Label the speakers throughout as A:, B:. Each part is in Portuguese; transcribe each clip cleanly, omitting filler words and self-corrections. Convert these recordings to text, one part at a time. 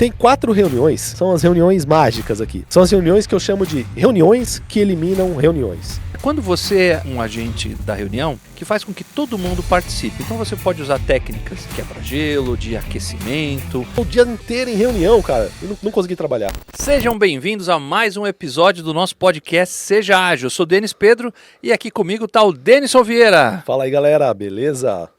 A: Tem 4 reuniões, são as reuniões mágicas aqui. São as reuniões que eu chamo de reuniões que eliminam reuniões.
B: Quando você é um agente da reunião, que faz com que todo mundo participe. Então você pode usar técnicas de quebra-gelo, de aquecimento.
A: O dia inteiro em reunião, cara, e não consegui trabalhar.
B: Sejam bem-vindos a mais um episódio do nosso podcast Seja Ágil. Eu sou o Denis Pedro e aqui comigo está o Denison Vieira.
A: Fala aí, galera, beleza?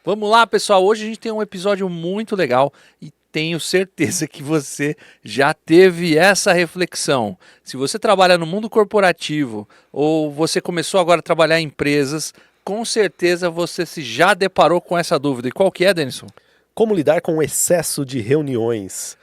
B: Vamos lá, pessoal. Hoje a gente tem um episódio muito legal e tenho certeza que você já teve essa reflexão. Se você trabalha no mundo corporativo ou você começou agora a trabalhar em empresas, com certeza você se já deparou com essa dúvida. E qual que é, Denison?
A: Como lidar com o excesso de reuniões?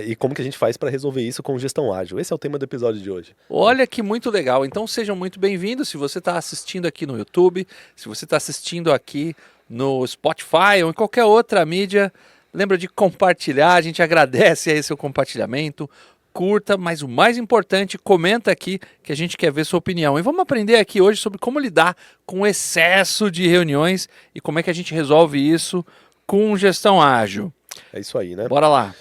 A: E como que a gente faz para resolver isso com gestão ágil? Esse é o tema do episódio de hoje.
B: Olha que muito legal. Então sejam muito bem-vindos. Se você está assistindo aqui no YouTube, se você está assistindo aqui no Spotify ou em qualquer outra mídia, lembra de compartilhar, a gente agradece aí seu compartilhamento, curta, mas o mais importante, comenta aqui que a gente quer ver sua opinião. E vamos aprender aqui hoje sobre como lidar com o excesso de reuniões e como é que a gente resolve isso com gestão ágil.
A: É isso aí, né?
B: Bora lá.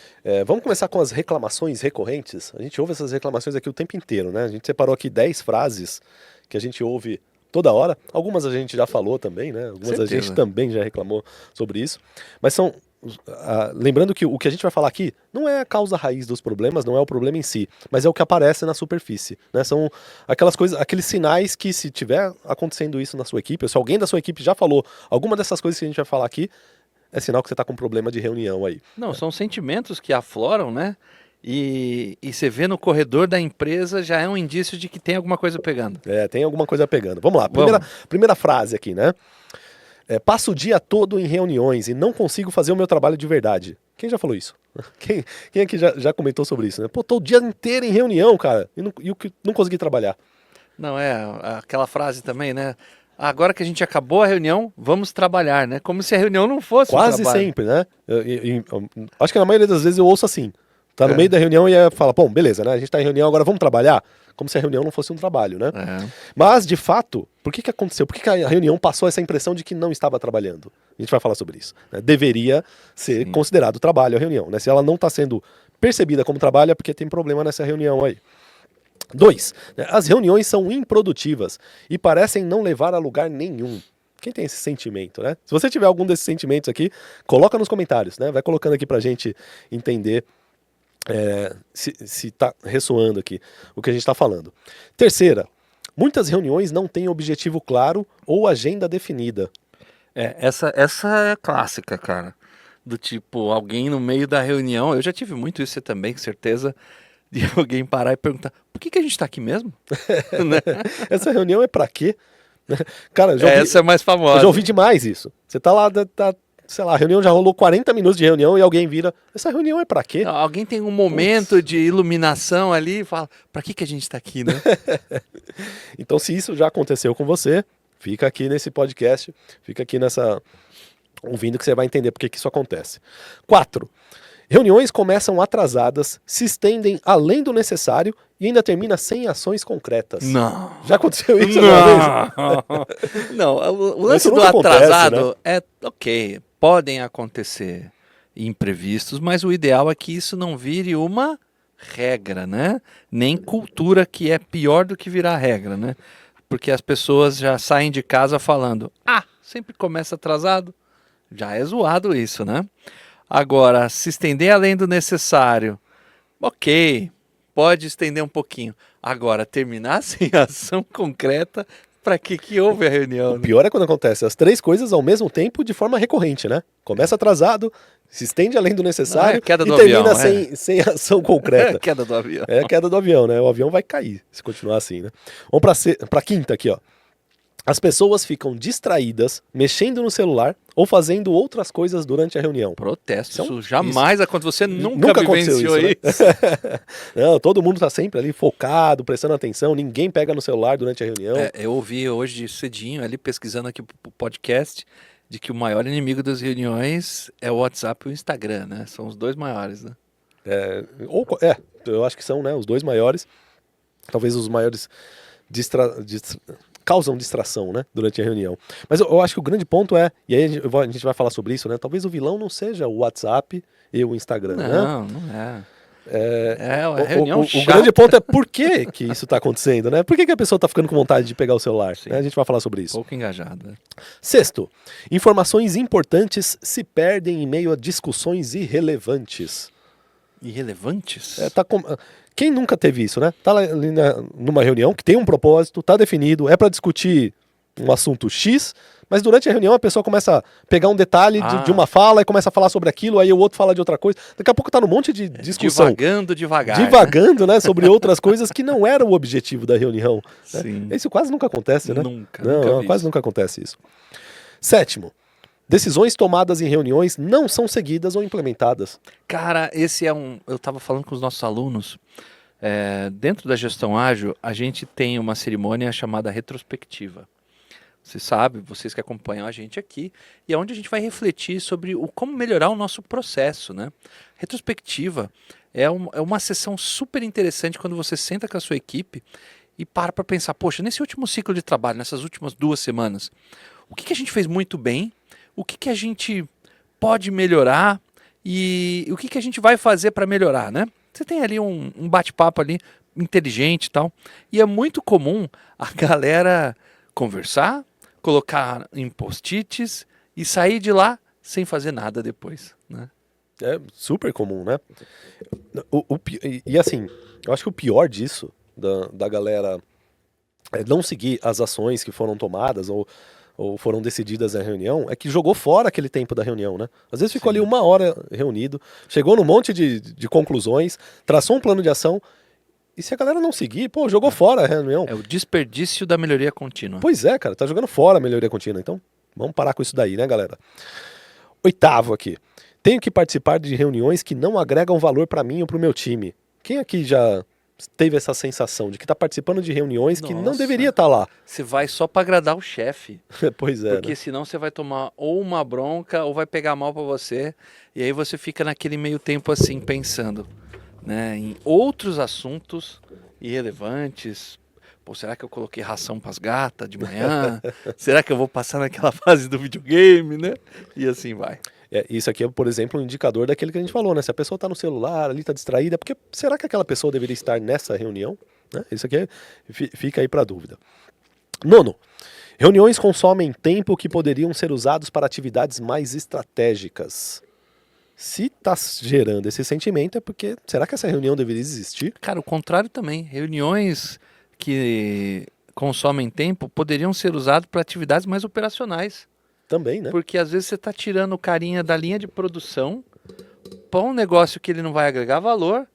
A: Vamos começar com as reclamações recorrentes. A gente ouve essas reclamações aqui o tempo inteiro, né? A gente separou aqui 10 frases que a gente ouve toda hora. Algumas a gente já falou também, né? Algumas
B: Certeza.
A: a gente também já reclamou sobre isso. Mas são... lembrando que o que a gente vai falar aqui não é a causa raiz dos problemas, não é o problema em si, mas é o que aparece na superfície, né? São aquelas coisas, aqueles sinais que, se tiver acontecendo isso na sua equipe, ou se alguém da sua equipe já falou alguma dessas coisas que a gente vai falar aqui, é sinal que você está com um problema de reunião aí.
B: Não, são sentimentos que afloram, né? E você vê no corredor da empresa já é um indício de que tem alguma coisa pegando.
A: Tem alguma coisa pegando. Vamos lá,
B: Vamos.
A: primeira frase aqui, né? Passo o dia todo em reuniões e não consigo fazer o meu trabalho de verdade. Quem já falou isso? Quem aqui já comentou sobre isso, né? Pô, tô o dia inteiro em reunião, cara, e não consegui trabalhar.
B: Não, aquela frase também, né? Agora que a gente acabou a reunião, vamos trabalhar, né? Como se a reunião não fosse
A: Quase
B: um trabalho.
A: sempre, né? Acho que na maioria das vezes eu ouço assim. Tá no meio da reunião e fala, bom, beleza, né? A gente tá em reunião, agora vamos trabalhar? Como se a reunião não fosse um trabalho, né? Mas, de fato, por que aconteceu? Por que a reunião passou essa impressão de que não estava trabalhando? A gente vai falar sobre isso, né? Deveria ser considerado trabalho a reunião, né? Se ela não está sendo percebida como trabalho, é porque tem problema nessa reunião aí. 2. As reuniões são improdutivas e parecem não levar a lugar nenhum. Quem tem esse sentimento, né? Se você tiver algum desses sentimentos aqui, coloca nos comentários, né? Vai colocando aqui pra gente entender se tá ressoando aqui o que a gente está falando. Terceira, muitas reuniões não têm objetivo claro ou agenda definida.
B: Essa é clássica, cara. Do tipo, alguém no meio da reunião, eu já tive muito isso, você também, com certeza, de alguém parar e perguntar, por que a gente tá aqui mesmo? Né?
A: Essa reunião é pra quê? Cara,
B: Essa é mais famosa.
A: Eu já ouvi demais isso. Você tá lá, sei lá, a reunião já rolou 40 minutos de reunião e alguém vira, essa reunião é pra quê?
B: Não, alguém tem um momento de iluminação ali e fala, pra que a gente tá aqui, né?
A: Então, se isso já aconteceu com você, fica aqui nesse podcast, fica aqui ouvindo que você vai entender por que isso acontece. 4. Reuniões começam atrasadas, se estendem além do necessário e ainda termina sem ações concretas.
B: Não.
A: Já aconteceu isso alguma vez?
B: Não, o lance
A: Isso
B: do
A: nunca acontece,
B: atrasado
A: né?
B: é ok, podem acontecer imprevistos, mas o ideal é que isso não vire uma regra, né? Nem cultura, que é pior do que virar regra, né? Porque as pessoas já saem de casa falando, sempre começa atrasado, já é zoado isso, né? Agora, se estender além do necessário, ok, pode estender um pouquinho. Agora, terminar sem ação concreta, para que houve a reunião?
A: O pior é quando acontece as 3 coisas ao mesmo tempo de forma recorrente, né? Começa atrasado, se estende além do necessário
B: queda do
A: e termina
B: avião,
A: sem ação concreta.
B: Queda do avião.
A: É a queda do avião, né? O avião vai cair se continuar assim, né? Vamos pra quinta aqui, ó. As pessoas ficam distraídas, mexendo no celular ou fazendo outras coisas durante a reunião.
B: Protesto, isso jamais aconteceu. Você nunca
A: aconteceu
B: vivenciou
A: isso, né? Não, todo mundo tá sempre ali focado, prestando atenção, ninguém pega no celular durante a reunião.
B: Eu ouvi hoje cedinho, ali pesquisando aqui pro podcast, de que o maior inimigo das reuniões é o WhatsApp e o Instagram, né? São os 2 maiores, né?
A: Eu acho que são, né, os 2 maiores, talvez os maiores causam distração, né, durante a reunião. Mas eu acho que o grande ponto é, e aí a gente vai falar sobre isso, né, talvez o vilão não seja o WhatsApp e o Instagram, né?
B: Não é. É uma reunião
A: o grande ponto é por que isso está acontecendo, né? Por que a pessoa está ficando com vontade de pegar o celular? Né? A gente vai falar sobre isso.
B: Pouco engajado. Né?
A: Sexto, informações importantes se perdem em meio a discussões irrelevantes.
B: Irrelevantes?
A: Quem nunca teve isso, né? Tá ali numa reunião que tem um propósito, tá definido, é para discutir um assunto X, mas durante a reunião a pessoa começa a pegar um detalhe de uma fala e começa a falar sobre aquilo, aí o outro fala de outra coisa. Daqui a pouco tá num monte de discussão. Divagando, né? Sobre outras coisas que não era o objetivo da reunião.
B: Sim.
A: Isso quase nunca acontece, né?
B: Nunca
A: quase nunca acontece isso. Sétimo, decisões tomadas em reuniões não são seguidas ou implementadas.
B: Cara, eu tava falando com os nossos alunos, dentro da gestão ágil, a gente tem uma cerimônia chamada retrospectiva. Você sabe, vocês que acompanham a gente aqui, e é onde a gente vai refletir sobre como melhorar o nosso processo, né? Retrospectiva é uma sessão super interessante quando você senta com a sua equipe e para pensar, poxa, nesse último ciclo de trabalho, nessas últimas 2 semanas, o que a gente fez muito bem, o que a gente pode melhorar e o que a gente vai fazer para melhorar, né? Você tem ali um bate-papo ali inteligente e tal, e é muito comum a galera conversar, colocar em post-its e sair de lá sem fazer nada depois, né?
A: É super comum, né? E assim, eu acho que o pior disso, da galera não seguir as ações que foram tomadas ou foram decididas na reunião, é que jogou fora aquele tempo da reunião, né? Às vezes ficou ali 1 hora reunido, chegou num monte de conclusões, traçou um plano de ação. E se a galera não seguir, jogou fora a reunião.
B: É o desperdício da melhoria contínua.
A: Pois é, cara, tá jogando fora a melhoria contínua. Então, vamos parar com isso daí, né, galera? 8º aqui. Tenho que participar de reuniões que não agregam valor pra mim ou pro meu time. Quem aqui já teve essa sensação de que tá participando de reuniões que não deveria estar lá?
B: Você vai só pra agradar o chefe.
A: Pois é.
B: Porque senão você vai tomar ou uma bronca ou vai pegar mal pra você. E aí você fica naquele meio tempo assim, pensando, né, em outros assuntos irrelevantes. Pô, será que eu coloquei ração pras gatas de manhã? Será que eu vou passar naquela fase do videogame, né? E assim vai.
A: Isso aqui é, por exemplo, um indicador daquele que a gente falou, né? Se a pessoa tá no celular, ali tá distraída, porque será que aquela pessoa deveria estar nessa reunião? Né? Isso aqui fica aí pra dúvida. 9º, reuniões consomem tempo que poderiam ser usados para atividades mais estratégicas. Se tá gerando esse sentimento, é porque será que essa reunião deveria existir?
B: Cara, o contrário também. Reuniões que consomem tempo poderiam ser usadas para atividades mais operacionais.
A: Também, né?
B: Porque às vezes você está tirando o carinha da linha de produção para um negócio que ele não vai agregar valor,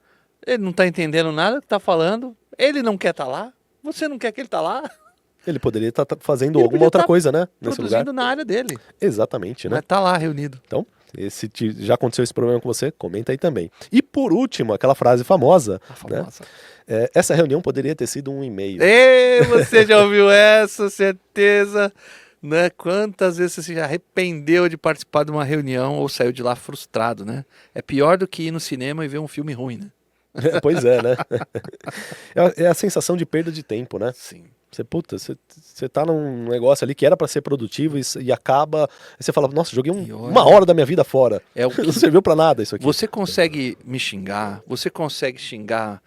B: ele não está entendendo nada que está falando, ele não quer estar lá, você não quer que ele está lá.
A: Ele poderia estar fazendo alguma outra coisa, né? Nesse lugar.
B: Produzindo na área dele.
A: Exatamente, né?
B: Mas tá lá reunido.
A: Então, já aconteceu esse problema com você, comenta aí também. E por último, aquela frase famosa, né? Essa reunião poderia ter sido um e-mail.
B: Você já ouviu essa, certeza? Né? Quantas vezes você se arrependeu de participar de uma reunião ou saiu de lá frustrado, né? É pior do que ir no cinema e ver um filme ruim, né?
A: Pois é, né? É a sensação de perda de tempo, né?
B: Sim.
A: Você tá num negócio ali que era pra ser produtivo e acaba. Aí você fala, nossa, joguei 1 hora da minha vida fora. Não serviu pra nada isso aqui.
B: Você consegue me xingar, você consegue xingar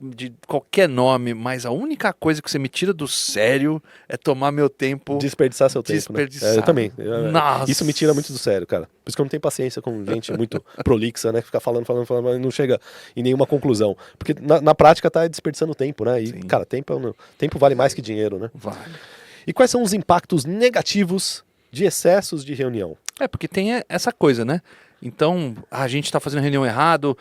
B: de qualquer nome, mas a única coisa que você me tira do sério é tomar meu tempo.
A: Desperdiçar seu tempo. Né? Eu também.
B: Nossa.
A: Isso me tira muito do sério, cara. Por isso que eu não tenho paciência com gente muito prolixa, né? Que fica falando, mas não chega em nenhuma conclusão. Porque na prática tá desperdiçando tempo, né? E, sim, cara, tempo vale mais que dinheiro, né?
B: Vale.
A: E quais são os impactos negativos de excessos de reunião?
B: Porque tem essa coisa, né? Então, a gente está fazendo reunião errado,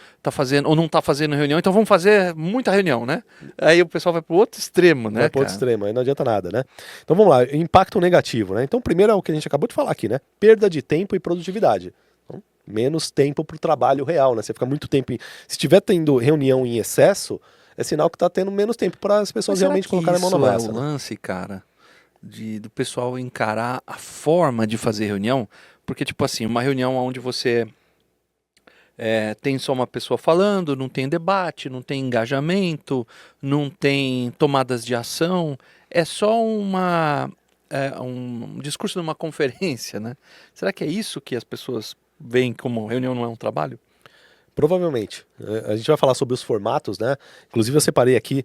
B: ou não está fazendo reunião, então vamos fazer muita reunião, né? Aí o pessoal vai para o outro extremo, né?
A: Vai para o outro extremo, aí não adianta nada, né? Então vamos lá, impacto negativo, né? Então primeiro é o que a gente acabou de falar aqui, né? Perda de tempo e produtividade. Então, menos tempo para o trabalho real, né? Você fica muito tempo... Se estiver tendo reunião em excesso, é sinal que está tendo menos tempo para as pessoas realmente colocarem a mão na massa.
B: Isso é o lance, cara, do pessoal encarar a forma de fazer reunião. Porque, tipo assim, uma reunião onde você tem só uma pessoa falando, não tem debate, não tem engajamento, não tem tomadas de ação, é só um discurso numa conferência, né? Será que é isso que as pessoas veem como reunião não é um trabalho?
A: Provavelmente. A gente vai falar sobre os formatos, né? Inclusive eu separei aqui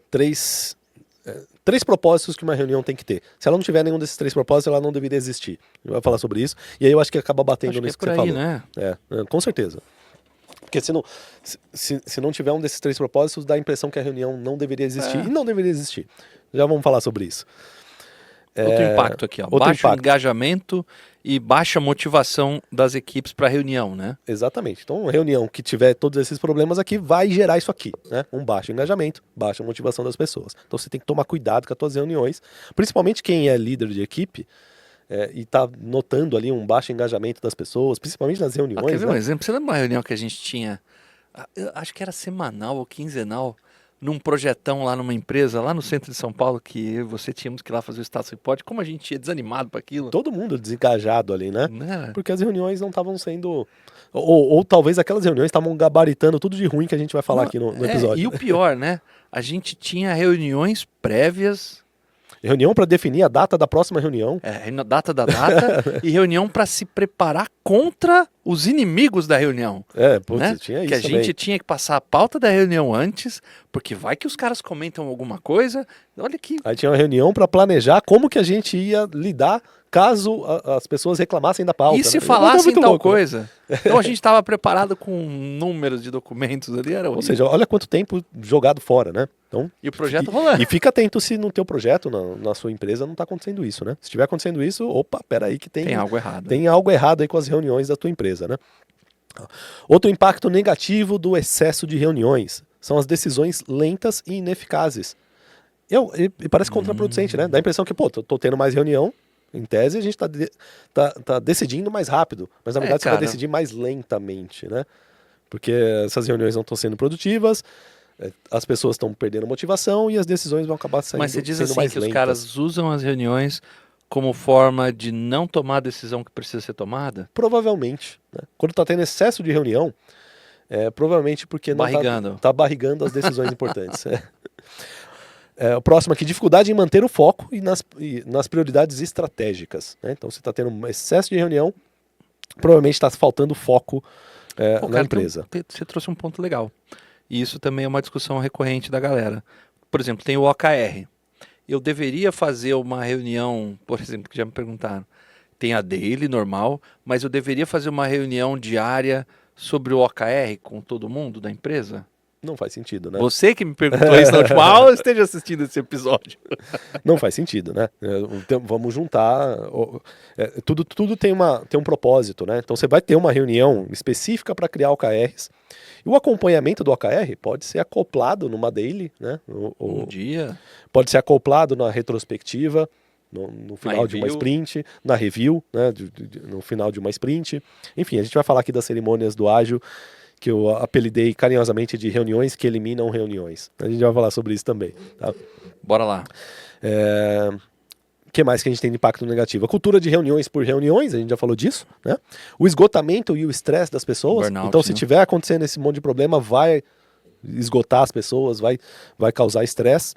A: três propósitos que uma reunião tem que ter. Se ela não tiver nenhum desses 3 propósitos, ela não deveria existir. A gente vai falar sobre isso. E aí eu acho que acaba batendo nisso que você falou.
B: Né?
A: Com certeza. Porque se não tiver um desses 3 propósitos, dá a impressão que a reunião não deveria existir. E não deveria existir. Já vamos falar sobre isso.
B: Outro impacto aqui, ó. Baixo engajamento e baixa motivação das equipes para reunião, né?
A: Exatamente. Então, uma reunião que tiver todos esses problemas aqui vai gerar isso aqui, né? Um baixo engajamento, baixa motivação das pessoas. Então, você tem que tomar cuidado com as suas reuniões, principalmente quem é líder de equipe e está notando ali um baixo engajamento das pessoas, principalmente nas reuniões.
B: Quer ver um exemplo? Você lembra uma reunião que a gente tinha, acho que era semanal ou quinzenal, num projetão lá numa empresa, lá no centro de São Paulo, que eu e você tínhamos que ir lá fazer o status report, como a gente ia desanimado para aquilo.
A: Todo mundo desengajado ali, né? Porque as reuniões não estavam sendo... Ou talvez aquelas reuniões estavam gabaritando tudo de ruim que a gente vai falar aqui no episódio.
B: E o pior, né? A gente tinha reuniões prévias...
A: Reunião para definir a data da próxima reunião.
B: Data e reunião para se preparar contra os inimigos da reunião.
A: Né? Tinha isso.
B: Que a gente tinha que passar a pauta da reunião antes, porque vai que os caras comentam alguma coisa. Olha aqui.
A: Aí tinha uma reunião para planejar como que a gente ia lidar caso as pessoas reclamassem da pauta.
B: E se falassem tal coisa? Então a gente estava preparado com números de documentos ali, era horrível.
A: Ou seja, olha quanto tempo jogado fora, né? Então,
B: e o projeto rolando.
A: E fica atento se no teu projeto, na sua empresa, não está acontecendo isso, né? Se estiver acontecendo isso, opa, peraí que tem
B: algo errado.
A: Tem algo errado aí com as reuniões da tua empresa, né? Outro impacto negativo do excesso de reuniões são as decisões lentas e ineficazes. E parece contraproducente, né? Dá a impressão que, tô tendo mais reunião, em tese a gente tá decidindo mais rápido, mas na verdade você vai decidir mais lentamente, né? Porque essas reuniões não estão sendo produtivas, as pessoas estão perdendo motivação e as decisões vão acabar sendo mais lentas.
B: Mas você diz assim que os caras usam as reuniões como forma de não tomar a decisão que precisa ser tomada?
A: Provavelmente. Né? Quando está tendo excesso de reunião, provavelmente porque não está barrigando as decisões importantes. O próximo aqui, dificuldade em manter o foco e nas prioridades estratégicas. Né? Então, você está tendo um excesso de reunião, provavelmente está faltando foco na empresa.
B: Você trouxe um ponto legal. E isso também é uma discussão recorrente da galera. Por exemplo, tem o OKR. Eu deveria fazer uma reunião, por exemplo, que já me perguntaram, tem a daily normal, mas eu deveria fazer uma reunião diária sobre o OKR com todo mundo da empresa?
A: Não faz sentido, né?
B: Você que me perguntou isso na última aula, esteja assistindo esse episódio.
A: Não faz sentido, né? Vamos juntar... Tudo tem um propósito, né? Então você vai ter uma reunião específica para criar OKRs. E o acompanhamento do OKR pode ser acoplado numa daily, né?
B: Um dia.
A: Pode ser acoplado na retrospectiva, no final de uma sprint, na review, né? No final de uma sprint. Enfim, a gente vai falar aqui das cerimônias do ágil, que eu apelidei carinhosamente de reuniões que eliminam reuniões. A gente vai falar sobre isso também. Tá?
B: Bora lá.
A: O que mais que a gente tem de impacto negativo? A cultura de reuniões por reuniões, a gente já falou disso, né? O esgotamento e o estresse das pessoas.
B: Burnout,
A: então, se tiver acontecendo esse monte de problema, vai esgotar as pessoas, vai causar estresse.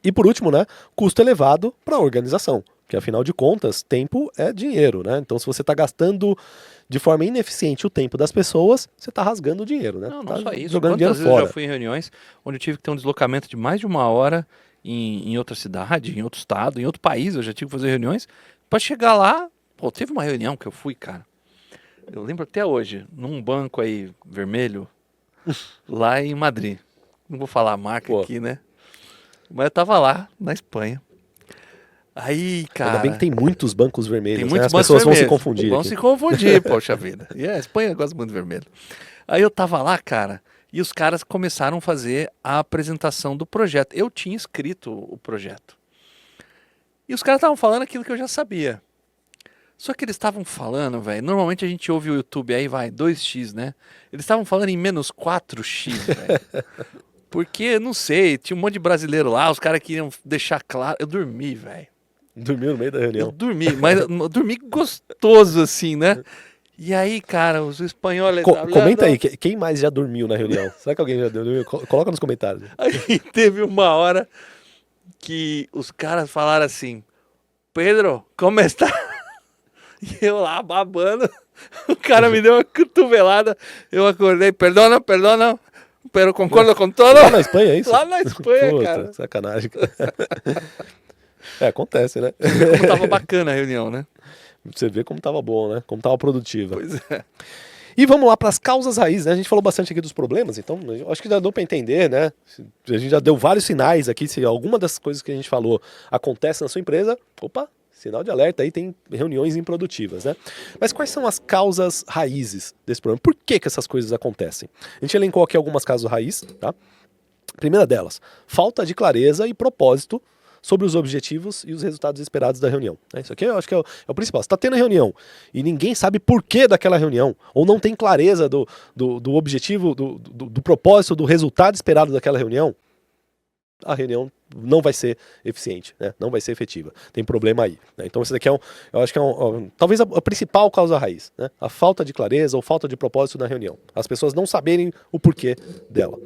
A: E por último, né? Custo elevado para a organização. Porque, afinal de contas, tempo é dinheiro, né? Então, se você está gastando de forma ineficiente o tempo das pessoas, você está rasgando o dinheiro, né?
B: Não
A: tá
B: só isso.
A: Jogando
B: Quantas
A: dinheiro
B: vezes
A: fora.
B: eu já fui em reuniões onde eu tive que ter um deslocamento de mais de 1 hora em outra cidade, em outro estado, em outro país. Eu já tive que fazer reuniões. Para chegar lá, teve uma reunião que eu fui, cara. Eu lembro até hoje, num banco aí vermelho, lá em Madrid. Não vou falar a marca aqui, né? Mas eu tava lá, na Espanha. Aí, cara...
A: Ainda bem que tem muitos bancos vermelhos,
B: tem muitos
A: né? As pessoas vão se confundir.
B: Vão se confundir, poxa vida. E a Espanha gosta muito de vermelho. Aí eu tava lá, cara, e os caras começaram a fazer a apresentação do projeto. Eu tinha escrito o projeto. E os caras estavam falando aquilo que eu já sabia. Só que eles estavam falando, velho, normalmente a gente ouve o YouTube aí, vai, 2x, né? Eles estavam falando em menos 4x, velho. Porque, não sei, tinha um monte de brasileiro lá, os caras queriam deixar claro. Eu dormi, velho.
A: Dormiu no meio da reunião.
B: Eu dormi, mas eu dormi gostoso, assim, né? E aí, cara, os espanhóis...
A: Comenta aí, quem mais já dormiu na reunião? Será que alguém já dormiu? Coloca nos comentários.
B: Aí teve 1 hora que os caras falaram assim, Pedro, como está? E eu lá babando, o cara me deu uma cotovelada, eu acordei, perdona, pero concordo com todo.
A: Lá na Espanha, é isso?
B: Lá na Espanha,
A: Puta,
B: cara.
A: sacanagem. Acontece, né?
B: Como tava bacana a reunião, né?
A: Você vê como tava bom, né? Como tava produtiva.
B: Pois é.
A: E vamos lá para as causas raízes, né? A gente falou bastante aqui dos problemas, então eu acho que já deu para entender, né? A gente já deu vários sinais aqui, se alguma das coisas que a gente falou acontece na sua empresa, opa, sinal de alerta, aí tem reuniões improdutivas, né? Mas quais são as causas raízes desse problema? Por que essas coisas acontecem? A gente elencou aqui algumas causas raízes, tá? Primeira delas, falta de clareza e propósito sobre os objetivos e os resultados esperados da reunião. Isso aqui eu acho que é o principal. Você está tendo reunião e ninguém sabe por que daquela reunião, ou não tem clareza do objetivo, do propósito, do resultado esperado daquela reunião, a reunião não vai ser eficiente, né? Não vai ser efetiva. Tem problema aí, né? Então isso daqui eu acho que talvez a principal causa raiz, né? A falta de clareza ou falta de propósito na reunião. As pessoas não saberem o porquê dela.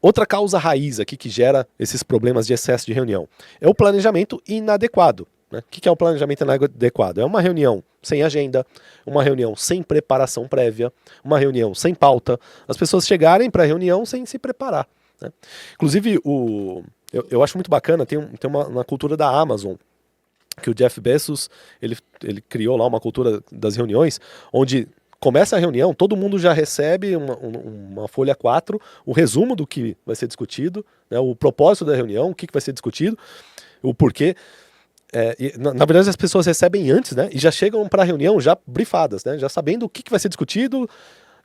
A: Outra causa raiz aqui que gera esses problemas de excesso de reunião é o planejamento inadequado, né? O que é o planejamento inadequado? É uma reunião sem agenda, uma reunião sem preparação prévia, uma reunião sem pauta, as pessoas chegarem para a reunião sem se preparar, né? Inclusive, eu acho muito bacana, tem uma cultura da Amazon, que o Jeff Bezos ele criou lá uma cultura das reuniões, onde começa a reunião, todo mundo já recebe uma folha 4, o resumo do que vai ser discutido, né, o propósito da reunião, o que vai ser discutido, o porquê. Na verdade, as pessoas recebem antes, né, e já chegam para a reunião já brifadas, né, já sabendo o que vai ser discutido,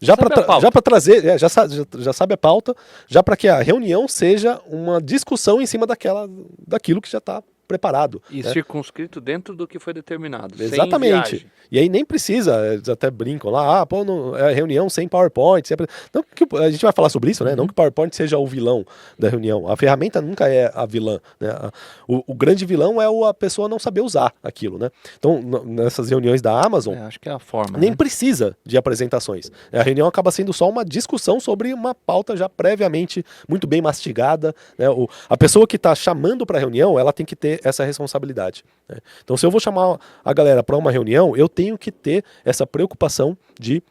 A: já para trazer, já sabe a pauta, já para que a reunião seja uma discussão em cima daquilo que já está preparado.
B: E circunscrito dentro do que foi determinado.
A: Exatamente.
B: Sem
A: e aí nem precisa, eles até brincam lá, é reunião sem PowerPoint. Não que a gente vai falar sobre isso, né? Não que o PowerPoint seja o vilão da reunião. A ferramenta nunca é a vilã, né? O grande vilão é a pessoa não saber usar aquilo, né? Então, nessas reuniões da Amazon,
B: acho que é a forma.
A: Nem precisa de apresentações. A reunião acaba sendo só uma discussão sobre uma pauta já previamente muito bem mastigada, né? A pessoa que está chamando para a reunião, ela tem que ter essa responsabilidade, né? Então, se eu vou chamar a galera para uma reunião, eu tenho que ter essa preocupação de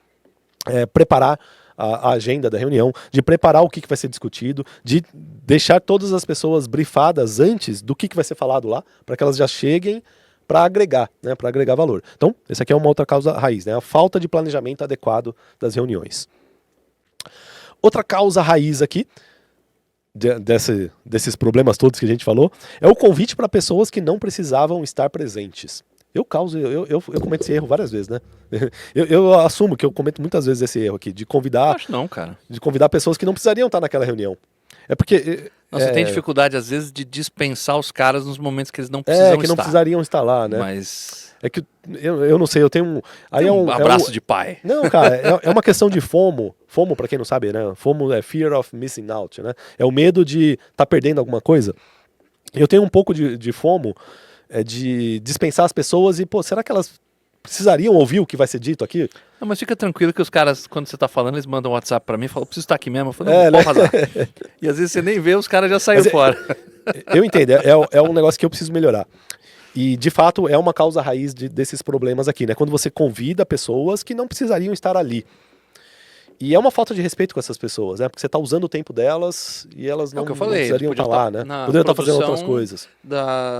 A: preparar a agenda da reunião, de preparar o que vai ser discutido, de deixar todas as pessoas brifadas antes do que vai ser falado lá, para que elas já cheguem para agregar, né, para agregar valor. Então, essa aqui é uma outra causa raiz, né, a falta de planejamento adequado das reuniões. Outra causa raiz aqui, desses problemas todos que a gente falou, é o convite para pessoas que não precisavam estar presentes. Eu cometo esse erro várias vezes, né? Eu assumo que eu cometo muitas vezes esse erro aqui, de convidar...
B: Acho não, cara.
A: De convidar pessoas que não precisariam estar naquela reunião. É porque...
B: Você tem dificuldade, às vezes, de dispensar os caras nos momentos que eles não precisam estar.
A: Que não precisariam estar lá, né?
B: Mas...
A: É que eu não sei, eu tenho um... Aí
B: um abraço de pai.
A: Não, cara, é uma questão de FOMO. FOMO, pra quem não sabe, né? FOMO é Fear of Missing Out, né? É o medo de estar perdendo alguma coisa. Eu tenho um pouco de FOMO, de dispensar as pessoas e, será que elas precisariam ouvir o que vai ser dito aqui?
B: Não, mas fica tranquilo que os caras, quando você tá falando, eles mandam um WhatsApp pra mim e falam, preciso estar aqui mesmo. Eu falo, não, pode vazar. E às vezes você nem vê, os caras já saíram fora.
A: Eu entendo, é um negócio que eu preciso melhorar. E, de fato, é uma causa raiz desses problemas aqui, né? Quando você convida pessoas que não precisariam estar ali. E é uma falta de respeito com essas pessoas, né? Porque você está usando o tempo delas e elas não precisariam estar lá, né? Poderiam estar fazendo outras coisas.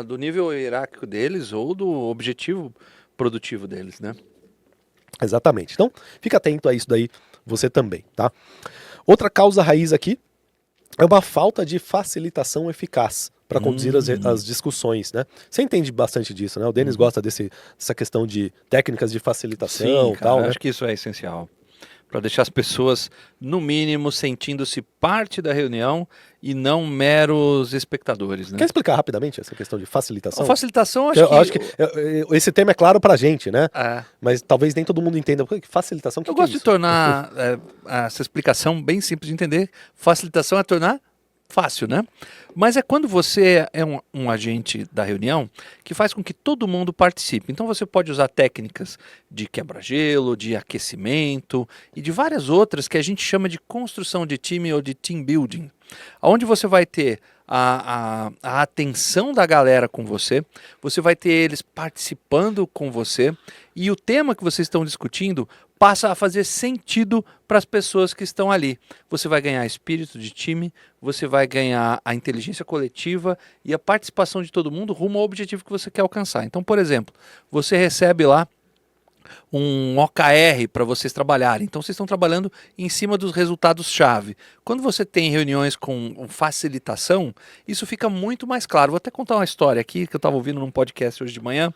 B: Do nível hierárquico deles ou do objetivo produtivo deles, né?
A: Exatamente. Então, fica atento a isso daí, você também, tá? Outra causa raiz aqui é uma falta de facilitação eficaz para conduzir as discussões, né? Você entende bastante disso, né? O Denis gosta dessa questão de técnicas de facilitação e tal, né?
B: Acho que isso é essencial. Para deixar as pessoas, no mínimo, sentindo-se parte da reunião e não meros espectadores, né?
A: Quer explicar rapidamente essa questão de facilitação?
B: A facilitação,
A: eu acho que esse tema é claro pra gente, né?
B: É.
A: Mas talvez nem todo mundo entenda. Facilitação,
B: eu gosto de tornar essa explicação bem simples de entender. Facilitação é tornar fácil, né? Mas é quando você é um agente da reunião que faz com que todo mundo participe. Então você pode usar técnicas de quebra-gelo, de aquecimento e de várias outras que a gente chama de construção de time ou de team building, onde você vai ter a atenção da galera com você, você vai ter eles participando com você, e o tema que vocês estão discutindo passa a fazer sentido para as pessoas que estão ali. Você vai ganhar espírito de time, você vai ganhar a inteligência coletiva e a participação de todo mundo rumo ao objetivo que você quer alcançar. Então, por exemplo, você recebe lá um OKR para vocês trabalharem. Então vocês estão trabalhando em cima dos resultados-chave. Quando você tem reuniões com facilitação, isso fica muito mais claro. Vou até contar uma história aqui que eu estava ouvindo num podcast hoje de manhã.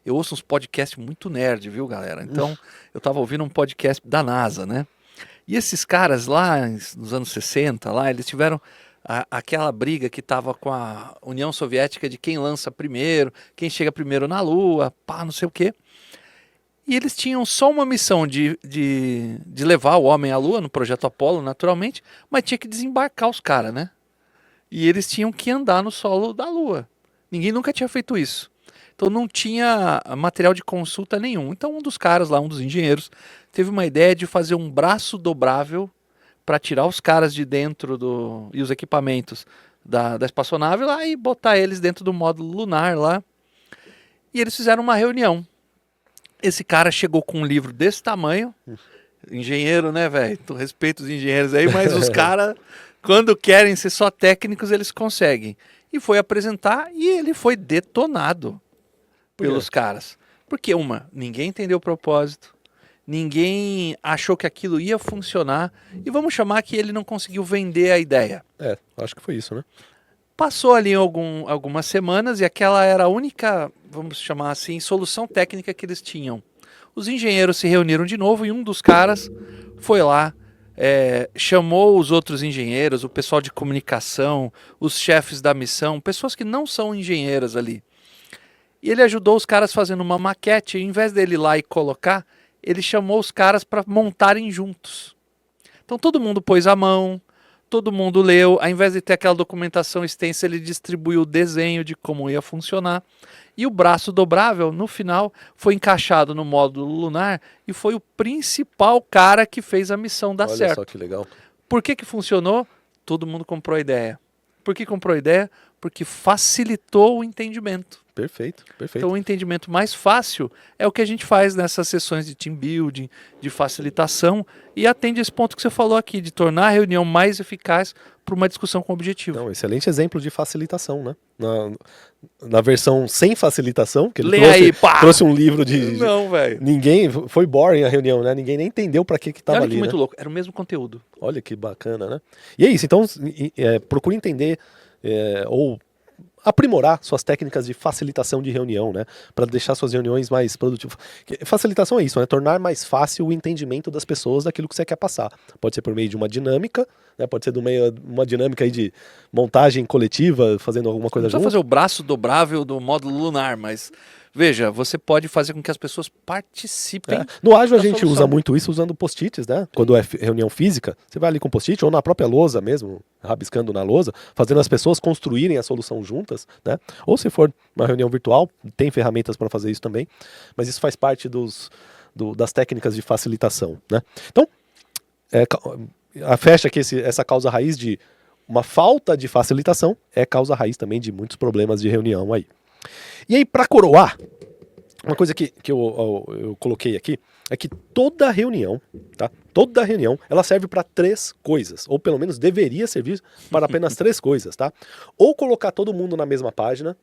B: Eu ouço uns podcasts muito nerd, viu, galera? Então, eu estava ouvindo um podcast da NASA, né? E esses caras lá, nos anos 60, lá, eles tiveram aquela briga que estava com a União Soviética de quem lança primeiro, quem chega primeiro na Lua, pá, não sei o quê. E eles tinham só uma missão de levar o homem à Lua, no projeto Apollo, naturalmente, mas tinha que desembarcar os caras, né? E eles tinham que andar no solo da Lua. Ninguém nunca tinha feito isso. Então não tinha material de consulta nenhum. Então um dos caras lá, um dos engenheiros, teve uma ideia de fazer um braço dobrável para tirar os caras de dentro e os equipamentos da espaçonave lá e botar eles dentro do módulo lunar lá. E eles fizeram uma reunião. Esse cara chegou com um livro desse tamanho, engenheiro, né, velho? Tu respeita os engenheiros aí, mas os caras, quando querem ser só técnicos, eles conseguem. E foi apresentar e ele foi detonado pelos caras. Porque, ninguém entendeu o propósito, ninguém achou que aquilo ia funcionar, e vamos chamar que ele não conseguiu vender a ideia.
A: Acho que foi isso, né?
B: Passou ali algumas semanas e aquela era a única, vamos chamar assim, solução técnica que eles tinham. Os engenheiros se reuniram de novo e um dos caras foi lá, chamou os outros engenheiros, o pessoal de comunicação, os chefes da missão, pessoas que não são engenheiras ali. E ele ajudou os caras fazendo uma maquete, e, em vez dele ir lá e colocar, ele chamou os caras para montarem juntos. Então todo mundo pôs a mão, todo mundo leu, ao invés de ter aquela documentação extensa, ele distribuiu o desenho de como ia funcionar. E o braço dobrável, no final, foi encaixado no módulo lunar e foi o principal cara que fez a missão dar certo.
A: Olha só que legal.
B: Por que funcionou? Todo mundo comprou a ideia. Por que comprou a ideia? Porque facilitou o entendimento.
A: Perfeito.
B: Então o entendimento mais fácil é o que a gente faz nessas sessões de team building, de facilitação, e atende esse ponto que você falou aqui, de tornar a reunião mais eficaz para uma discussão com objetivo.
A: Não, excelente exemplo de facilitação, né? Na versão sem facilitação, que ele trouxe um livro de...
B: Não, velho.
A: Ninguém... Foi boring a reunião, né? Ninguém nem entendeu para que estava ali,
B: muito louco. Era o mesmo conteúdo.
A: Olha que bacana, né? E é isso. Então, procure entender ou aprimorar suas técnicas de facilitação de reunião, né? Para deixar suas reuniões mais produtivas. Facilitação é isso, né? Tornar mais fácil o entendimento das pessoas daquilo que você quer passar. Pode ser por meio de uma dinâmica, né? Pode ser uma dinâmica aí de montagem coletiva, fazendo alguma coisa junto.
B: Não precisa fazer o braço dobrável do módulo lunar, mas... Veja, você pode fazer com que as pessoas participem.
A: No ágil a gente usa muito isso usando post-its, né? Quando é reunião física, você vai ali com post-it ou na própria lousa mesmo, rabiscando na lousa, fazendo as pessoas construírem a solução juntas, né? Ou se for uma reunião virtual, tem ferramentas para fazer isso também, mas isso faz parte das técnicas de facilitação, né? Então, fecha aqui essa causa raiz de uma falta de facilitação é causa raiz também de muitos problemas de reunião aí. E aí, para coroar, uma coisa que eu coloquei aqui é que toda reunião, tá? Toda reunião, ela serve para 3 coisas, ou pelo menos deveria servir para apenas 3 coisas, tá? Ou colocar todo mundo na mesma página,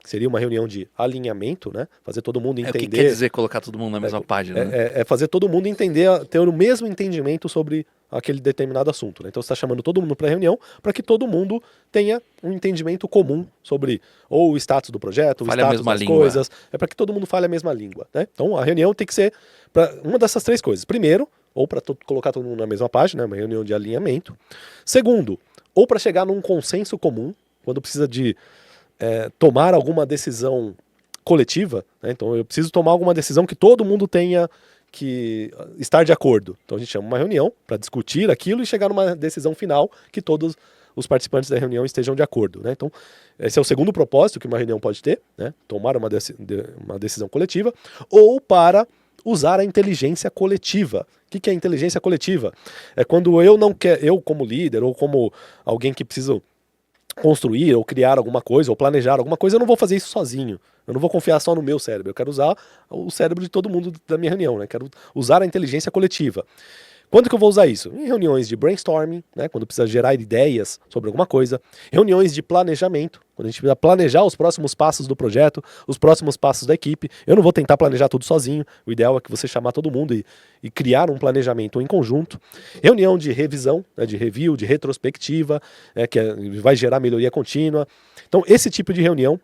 A: que seria uma reunião de alinhamento, né? Fazer todo mundo entender...
B: O que quer dizer colocar todo mundo na mesma página?
A: Né? Fazer todo mundo entender, ter o mesmo entendimento sobre aquele determinado assunto, né? Então você está chamando todo mundo para a reunião para que todo mundo tenha um entendimento comum sobre ou o status do projeto, o status das coisas, para que todo mundo fale a mesma língua, né? Então a reunião tem que ser para uma dessas 3 coisas. Primeiro, ou para colocar todo mundo na mesma página, uma reunião de alinhamento. Segundo, ou para chegar num consenso comum, quando precisa de tomar alguma decisão coletiva, né? Então eu preciso tomar alguma decisão que todo mundo tenha que estar de acordo. Então a gente chama uma reunião para discutir aquilo e chegar numa decisão final que todos os participantes da reunião estejam de acordo, né? Então esse é o segundo propósito que uma reunião pode ter, né? Tomar uma decisão coletiva, ou para usar a inteligência coletiva. O que é inteligência coletiva? É quando eu como líder ou como alguém que precisa construir ou criar alguma coisa ou planejar alguma coisa, eu não vou fazer isso sozinho. Eu não vou confiar só no meu cérebro. Eu quero usar o cérebro de todo mundo da minha reunião, né? Quero usar a inteligência coletiva. Quando que eu vou usar isso? Em reuniões de brainstorming, né, quando precisa gerar ideias sobre alguma coisa. Reuniões de planejamento, quando a gente precisa planejar os próximos passos do projeto, os próximos passos da equipe. Eu não vou tentar planejar tudo sozinho. O ideal é que você chamar todo mundo e criar um planejamento em conjunto. Reunião de revisão, né, de review, de retrospectiva, né, vai gerar melhoria contínua. Então, esse tipo de reunião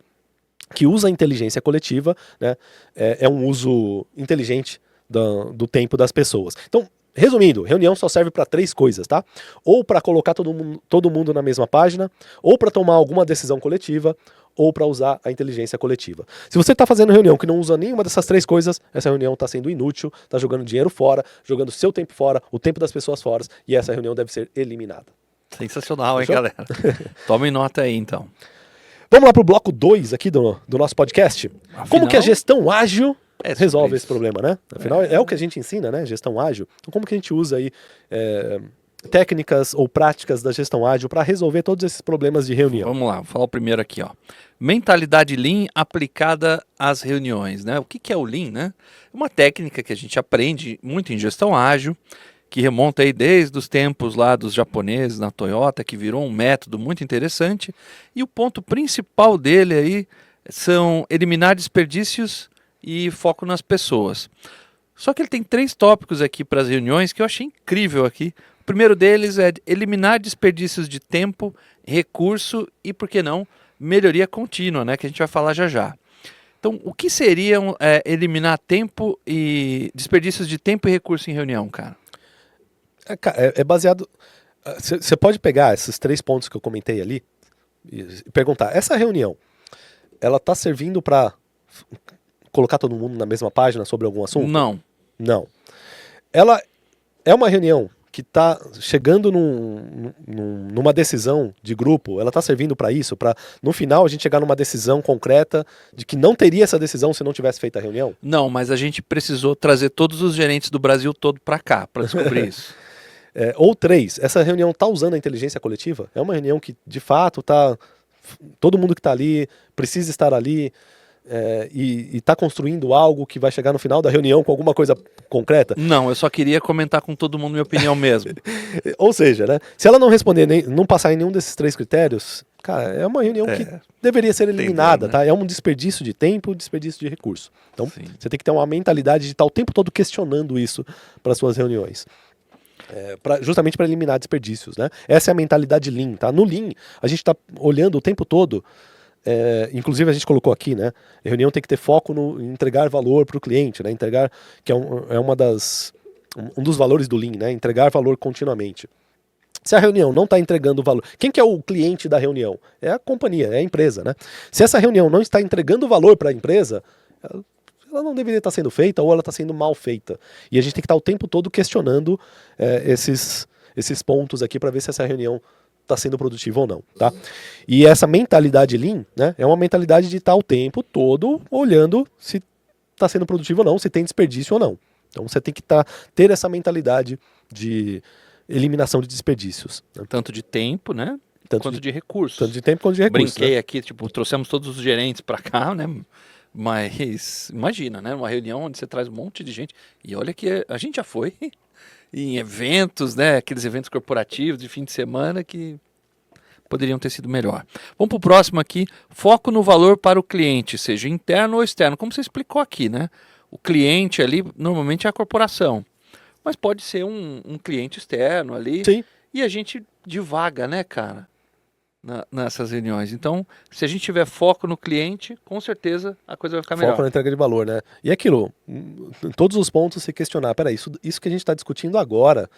A: que usa a inteligência coletiva, né, é um uso inteligente do tempo das pessoas. Então, resumindo, reunião só serve para 3 coisas, tá? Ou para colocar todo mundo na mesma página, ou para tomar alguma decisão coletiva, ou para usar a inteligência coletiva. Se você está fazendo reunião que não usa nenhuma dessas 3 coisas, essa reunião está sendo inútil, está jogando dinheiro fora, jogando seu tempo fora, o tempo das pessoas fora, e essa reunião deve ser eliminada.
B: Sensacional, hein,
A: Fechou?
B: galera? Tomem nota aí, então.
A: Vamos lá para o bloco 2 aqui do nosso podcast.
B: Afinal,
A: como que a gestão ágil resolve
B: sobre
A: esse problema, né? Afinal, é o que a gente ensina, né? Gestão ágil. Então, como que a gente usa aí técnicas ou práticas da gestão ágil para resolver todos esses problemas de reunião?
B: Vamos lá, vou falar o primeiro aqui, ó. Mentalidade Lean aplicada às reuniões, né? O que é o Lean, né? É uma técnica que a gente aprende muito em gestão ágil, que remonta aí desde os tempos lá dos japoneses na Toyota, que virou um método muito interessante. E o ponto principal dele aí são eliminar desperdícios e foco nas pessoas. Só que ele tem 3 tópicos aqui para as reuniões que eu achei incrível aqui. O primeiro deles é eliminar desperdícios de tempo, recurso e, por que não, melhoria contínua, né? Que a gente vai falar já já. Então, o que seriam eliminar tempo e desperdícios de tempo e recurso em reunião, cara?
A: É baseado... Você pode pegar esses 3 pontos que eu comentei ali e perguntar, essa reunião, ela está servindo para colocar todo mundo na mesma página sobre algum assunto?
B: Não.
A: Não. Ela é uma reunião que está chegando numa decisão de grupo, ela está servindo para isso, para no final a gente chegar numa decisão concreta de que não teria essa decisão se não tivesse feito a reunião?
B: Não, mas a gente precisou trazer todos os gerentes do Brasil todo para cá, para descobrir isso.
A: Ou 3, essa reunião está usando a inteligência coletiva? É uma reunião que, de fato, todo mundo que está ali precisa estar ali e está construindo algo que vai chegar no final da reunião com alguma coisa concreta?
B: Não, eu só queria comentar com todo mundo minha opinião mesmo.
A: Ou seja, né, se ela não responder, não passar em nenhum desses 3 critérios, cara, é uma reunião que deveria ser eliminada,
B: entendeu, né?
A: tá? É um desperdício de tempo, desperdício de recurso. Então,
B: Sim.
A: você tem que ter uma mentalidade de estar o tempo todo questionando isso para suas reuniões. Justamente para eliminar desperdícios, né? Essa é a mentalidade Lean, tá? No Lean, a gente está olhando o tempo todo, inclusive a gente colocou aqui, né? A reunião tem que ter foco em entregar valor para o cliente, né? Entregar, que é um dos valores do Lean, né? Entregar valor continuamente. Se a reunião não está entregando valor, quem que é o cliente da reunião? É a companhia, é a empresa, né? Se essa reunião não está entregando valor para a empresa, ela não deveria estar sendo feita ou ela está sendo mal feita. E a gente tem que estar o tempo todo questionando esses pontos aqui para ver se essa reunião está sendo produtiva ou não, tá? E essa mentalidade Lean, né, é uma mentalidade de estar o tempo todo olhando se está sendo produtivo ou não, se tem desperdício ou não. Então você tem que ter essa mentalidade de eliminação de desperdícios, né?
B: Tanto de tempo, né? Quanto de recursos.
A: Tanto de tempo quanto de recursos.
B: Brinquei
A: né?
B: aqui, tipo, trouxemos todos os gerentes para cá, né? Mas imagina, né? Uma reunião onde você traz um monte de gente. E olha que a gente já foi em eventos, né? Aqueles eventos corporativos de fim de semana que poderiam ter sido melhor. Vamos para o próximo aqui. Foco no valor para o cliente, seja interno ou externo. Como você explicou aqui, né? O cliente ali normalmente é a corporação. Mas pode ser um cliente externo ali.
A: Sim.
B: E a gente divaga, né, cara? Nessas reuniões. Então, se a gente tiver foco no cliente, com certeza a coisa vai ficar melhor.
A: Foco na entrega de valor, né? E aquilo, em todos os pontos se questionar, peraí, isso que a gente está discutindo agora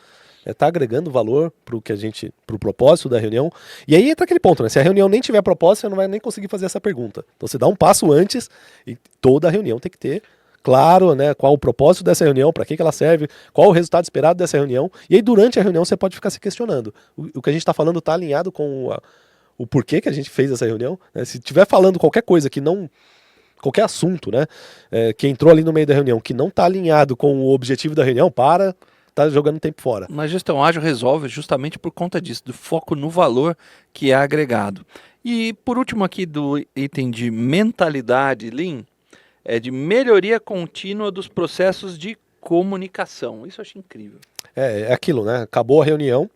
A: está agregando valor para o propósito da reunião? E aí entra aquele ponto, né? Se a reunião nem tiver propósito, você não vai nem conseguir fazer essa pergunta. Então você dá um passo antes e toda a reunião tem que ter claro, né, qual o propósito dessa reunião, para que ela serve, qual o resultado esperado dessa reunião. E aí durante a reunião você pode ficar se questionando. O que a gente está falando está alinhado com o porquê que a gente fez essa reunião, né? Se estiver falando qualquer coisa que não... Qualquer assunto, né? Que entrou ali no meio da reunião que não está alinhado com o objetivo da reunião, para, tá jogando tempo fora.
B: Na gestão ágil resolve justamente por conta disso, do foco no valor que é agregado. E por último aqui do item de mentalidade Lean, é de melhoria contínua dos processos de comunicação. Isso eu acho incrível.
A: É aquilo, né? Acabou a reunião,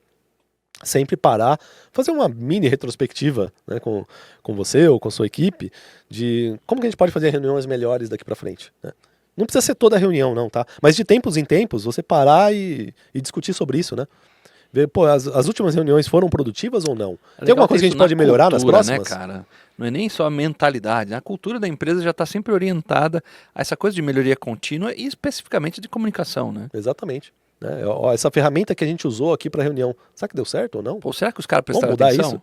A: sempre parar, fazer uma mini retrospectiva, né, com você ou com a sua equipe, de como que a gente pode fazer reuniões melhores daqui para frente, né? Não precisa ser toda a reunião, não, tá? Mas de tempos em tempos, você parar e discutir sobre isso, né? Ver, pô, as últimas reuniões foram produtivas ou não? Tem alguma coisa que a gente pode melhorar nas próximas?
B: Né, cara? Não é nem só a mentalidade. A cultura da empresa já está sempre orientada a essa coisa de melhoria contínua e especificamente de comunicação, né?
A: Exatamente. Né? Ó, essa ferramenta que a gente usou aqui para reunião, será que deu certo ou não?
B: Pô, será que os caras prestaram
A: Vamos mudar
B: atenção?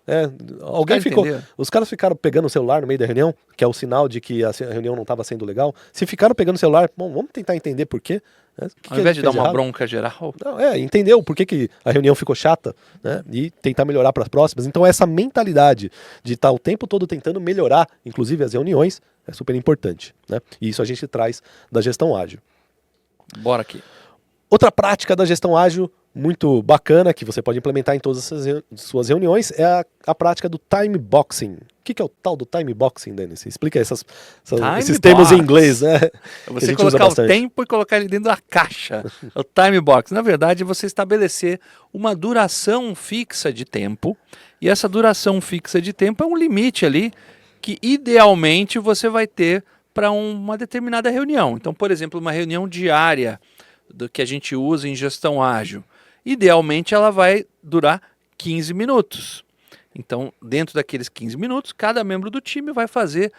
A: Isso? Os caras ficaram pegando o celular no meio da reunião, que é o sinal de que a reunião não estava sendo legal. Se ficaram pegando o celular, bom, vamos tentar entender por quê. Né?
B: Ao invés de dar uma bronca geral.
A: Não, entendeu por que a reunião ficou chata, né? E tentar melhorar para as próximas. Então essa mentalidade de estar o tempo todo tentando melhorar, inclusive as reuniões, é super importante, né? E isso a gente traz da gestão ágil.
B: Bora aqui.
A: Outra prática da gestão ágil muito bacana que você pode implementar em todas as suas reuniões é a prática do time boxing. O que é o tal do time boxing, Denis? Explica esses termos em inglês, né?
B: Você colocar o tempo e colocar ele dentro da caixa. O time box. Na verdade, é você estabelecer uma duração fixa de tempo. E essa duração fixa de tempo é um limite ali que idealmente você vai ter para uma determinada reunião. Então, por exemplo, uma reunião diária do que a gente usa em gestão ágil. Idealmente ela vai durar 15 minutos. Então, dentro daqueles 15 minutos, cada membro do time vai fazer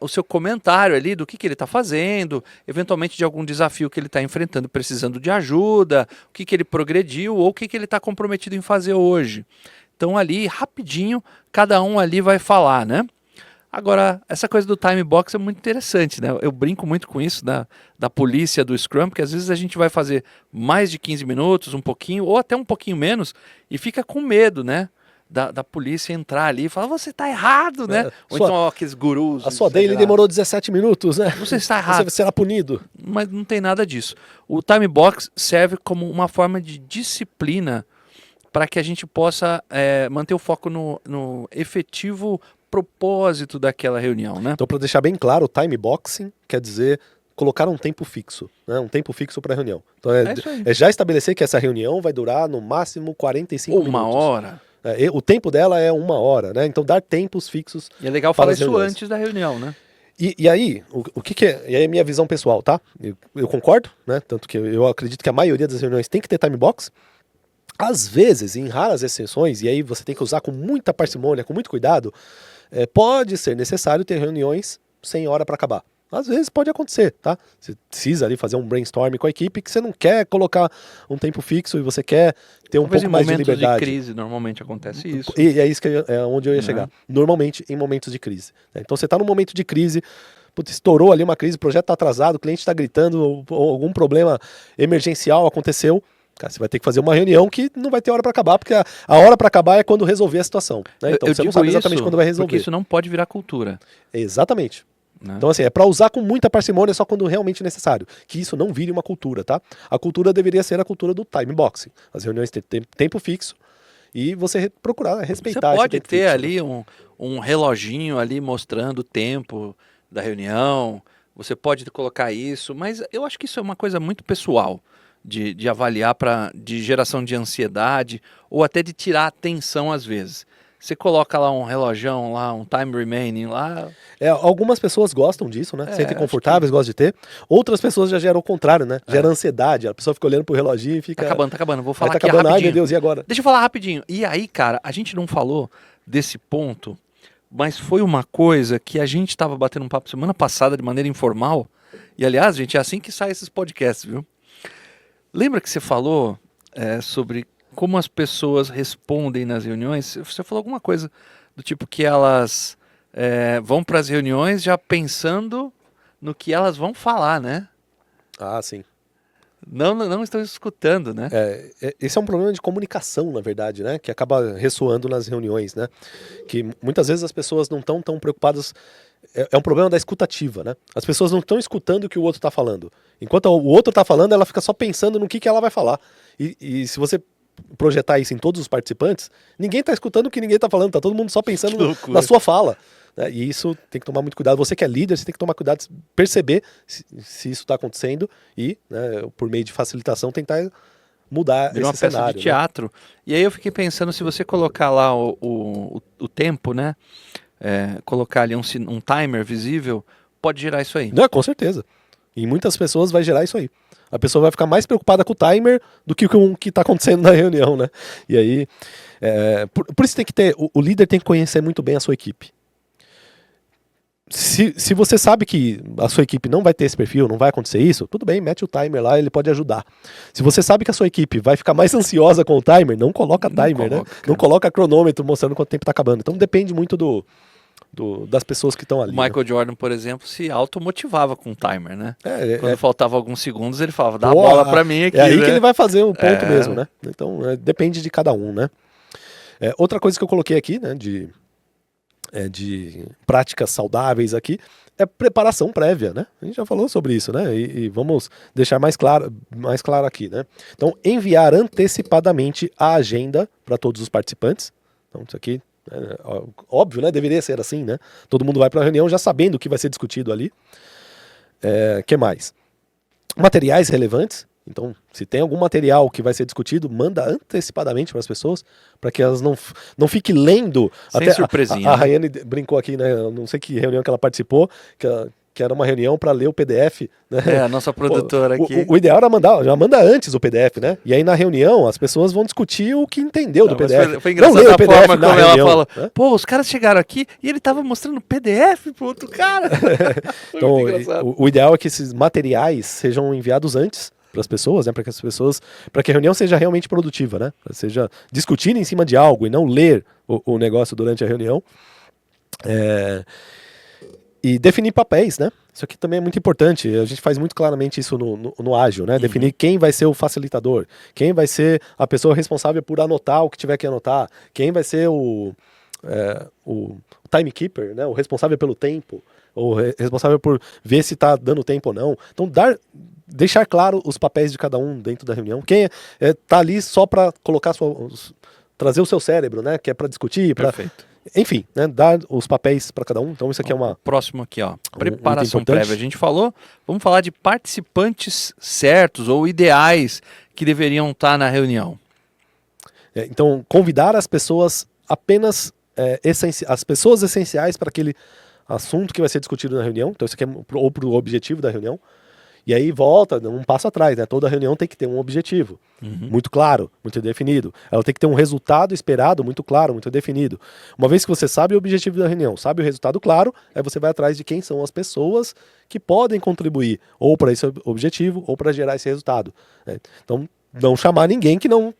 B: o seu comentário ali do que ele está fazendo, eventualmente de algum desafio que ele está enfrentando, precisando de ajuda, o que ele progrediu ou o que ele está comprometido em fazer hoje. Então ali, rapidinho, cada um ali vai falar, né? Agora, essa coisa do time box é muito interessante, né? Eu brinco muito com isso da polícia do Scrum, porque às vezes a gente vai fazer mais de 15 minutos, um pouquinho, ou até um pouquinho menos, e fica com medo, né? Da polícia entrar ali e falar, você está errado, né? Ou então aqueles gurus.
A: A sua daily demorou 17 minutos, né?
B: Você está errado.
A: Você será punido.
B: Mas não tem nada disso. O time box serve como uma forma de disciplina para que a gente possa manter o foco no efetivo propósito daquela reunião, né?
A: Então, para deixar bem claro, o time boxing quer dizer colocar um tempo fixo, né? Um tempo fixo para a reunião. Então, é já estabelecer que essa reunião vai durar no máximo 45 minutos.
B: Uma hora.
A: O tempo dela é 1 hora, né? Então, dar tempos fixos.
B: E é legal falar isso antes da reunião, né?
A: E aí, o que é? E aí é minha visão pessoal, tá? Eu concordo, né? Tanto que eu acredito que a maioria das reuniões tem que ter time box. Às vezes, em raras exceções, e aí você tem que usar com muita parcimônia, com muito cuidado, pode ser necessário ter reuniões sem hora para acabar. Às vezes pode acontecer, tá? Você precisa ali fazer um brainstorm com a equipe que você não quer colocar um tempo fixo e você quer ter um pouco mais de liberdade.
B: Em momentos de crise, normalmente acontece isso.
A: E é isso que é onde eu ia chegar. Normalmente em momentos de crise. Então você está num momento de crise, putz, estourou ali uma crise, o projeto está atrasado, o cliente está gritando, ou algum problema emergencial aconteceu. Cara, você vai ter que fazer uma reunião que não vai ter hora para acabar, porque a hora para acabar é quando resolver a situação. Né? Então você não sabe exatamente quando vai resolver.
B: Porque isso não pode virar cultura.
A: Exatamente. Então, assim, é para usar com muita parcimônia só quando realmente necessário. Que isso não vire uma cultura, tá? A cultura deveria ser a cultura do time boxing. As reuniões têm tempo fixo e você procurar respeitar.
B: Você pode ter
A: fixo,
B: ali um reloginho ali mostrando o tempo da reunião. Você pode colocar isso, mas eu acho que isso é uma coisa muito pessoal. De avaliar de geração de ansiedade ou até de tirar a atenção às vezes. Você coloca lá um relojão, lá um time remaining lá...
A: Algumas pessoas gostam disso, né? Sentem confortáveis, gostam de ter. Outras pessoas já geram o contrário, né? Gera ansiedade. A pessoa fica olhando pro reloginho e fica...
B: Tá acabando. Vou falar
A: aqui
B: rapidinho.
A: Ai, meu Deus, e agora?
B: Deixa eu falar rapidinho. E aí, cara, a gente não falou desse ponto, mas foi uma coisa que a gente estava batendo um papo semana passada de maneira informal. E, aliás, gente, é assim que saem esses podcasts, viu? Lembra que você falou sobre como as pessoas respondem nas reuniões? Você falou alguma coisa do tipo que elas vão para as reuniões já pensando no que elas vão falar, né?
A: Ah, sim.
B: Não estão escutando, né?
A: Esse é um problema de comunicação, na verdade, né? Que acaba ressoando nas reuniões, né? Que muitas vezes as pessoas não estão tão preocupadas é um problema da escutativa, né? As pessoas não estão escutando o que o outro está falando. Enquanto o outro está falando, ela fica só pensando no que ela vai falar. E se você projetar isso em todos os participantes, ninguém está escutando o que ninguém está falando, tá todo mundo só pensando na sua fala. Né? E isso tem que tomar muito cuidado. Você que é líder, você tem que tomar cuidado, perceber se isso está acontecendo e, né, por meio de facilitação, tentar mudar esse
B: uma peça
A: cenário,
B: de teatro. Né? E aí eu fiquei pensando, se você colocar lá o tempo, né? Colocar ali um timer visível, pode gerar isso aí.
A: Não, com certeza. Em muitas pessoas vai gerar isso aí. A pessoa vai ficar mais preocupada com o timer do que com o que está acontecendo na reunião, né? E aí, por isso tem que ter, o líder tem que conhecer muito bem a sua equipe. Se você sabe que a sua equipe não vai ter esse perfil, não vai acontecer isso, tudo bem, mete o timer lá, ele pode ajudar. Se você sabe que a sua equipe vai ficar mais ansiosa com o timer, não coloca timer, né? Não coloca cronômetro mostrando quanto tempo está acabando. Então depende muito das pessoas que estão ali.
B: O Michael Jordan, por exemplo, se automotivava com o timer, né? Quando faltava alguns segundos, ele falava, dá a bola pra mim aqui.
A: É aí, né, que ele vai fazer o ponto mesmo, né? Então, depende de cada um, né? Outra coisa que eu coloquei aqui, né, de práticas saudáveis aqui, é preparação prévia, né? A gente já falou sobre isso, né? E vamos deixar mais claro aqui, né? Então, enviar antecipadamente a agenda para todos os participantes. Então, isso aqui óbvio, né? Deveria ser assim, né? Todo mundo vai para a reunião já sabendo o que vai ser discutido ali. Que mais? Materiais relevantes. Então, se tem algum material que vai ser discutido, manda antecipadamente para as pessoas, para que elas não fiquem lendo.
B: Sem
A: até
B: surpresinha.
A: A Rayane brincou aqui, né? Eu não sei que reunião que ela participou, que era uma reunião para ler o PDF. Né?
B: A nossa produtora aqui.
A: O ideal era já manda antes o PDF, né? E aí na reunião as pessoas vão discutir o que entendeu do PDF.
B: Foi engraçado a forma como ela fala.
A: Né?
B: Pô, os caras chegaram aqui e ele tava mostrando PDF pro outro cara.
A: Então, o ideal é que esses materiais sejam enviados antes para as pessoas, né? Para que a reunião seja realmente produtiva, né? Seja discutir em cima de algo e não ler o negócio durante a reunião. E definir papéis, né? Isso aqui também é muito importante. A gente faz muito claramente isso no Ágil, né? Definir quem vai ser o facilitador, quem vai ser a pessoa responsável por anotar o que tiver que anotar, quem vai ser o timekeeper, né? O responsável pelo tempo, ou responsável por ver se está dando tempo ou não. Então, deixar claro os papéis de cada um dentro da reunião. Quem tá ali só para colocar trazer o seu cérebro, né? Que é para discutir,
B: Perfeito.
A: Enfim, né, dar os papéis para cada um. Então isso aqui é uma...
B: Próximo aqui, ó. Preparação prévia. A gente falou, vamos falar de participantes certos ou ideais que deveriam estar na reunião.
A: Então, convidar as pessoas apenas as pessoas essenciais para aquele assunto que vai ser discutido na reunião. Então isso aqui é ou para o objetivo da reunião. E aí volta um passo atrás, né? Toda reunião tem que ter um objetivo muito claro, muito definido. Ela tem que ter um resultado esperado muito claro, muito definido. Uma vez que você sabe o objetivo da reunião, sabe o resultado claro, aí você vai atrás de quem são as pessoas que podem contribuir ou para esse objetivo ou para gerar esse resultado. Né? Então, não chamar ninguém que não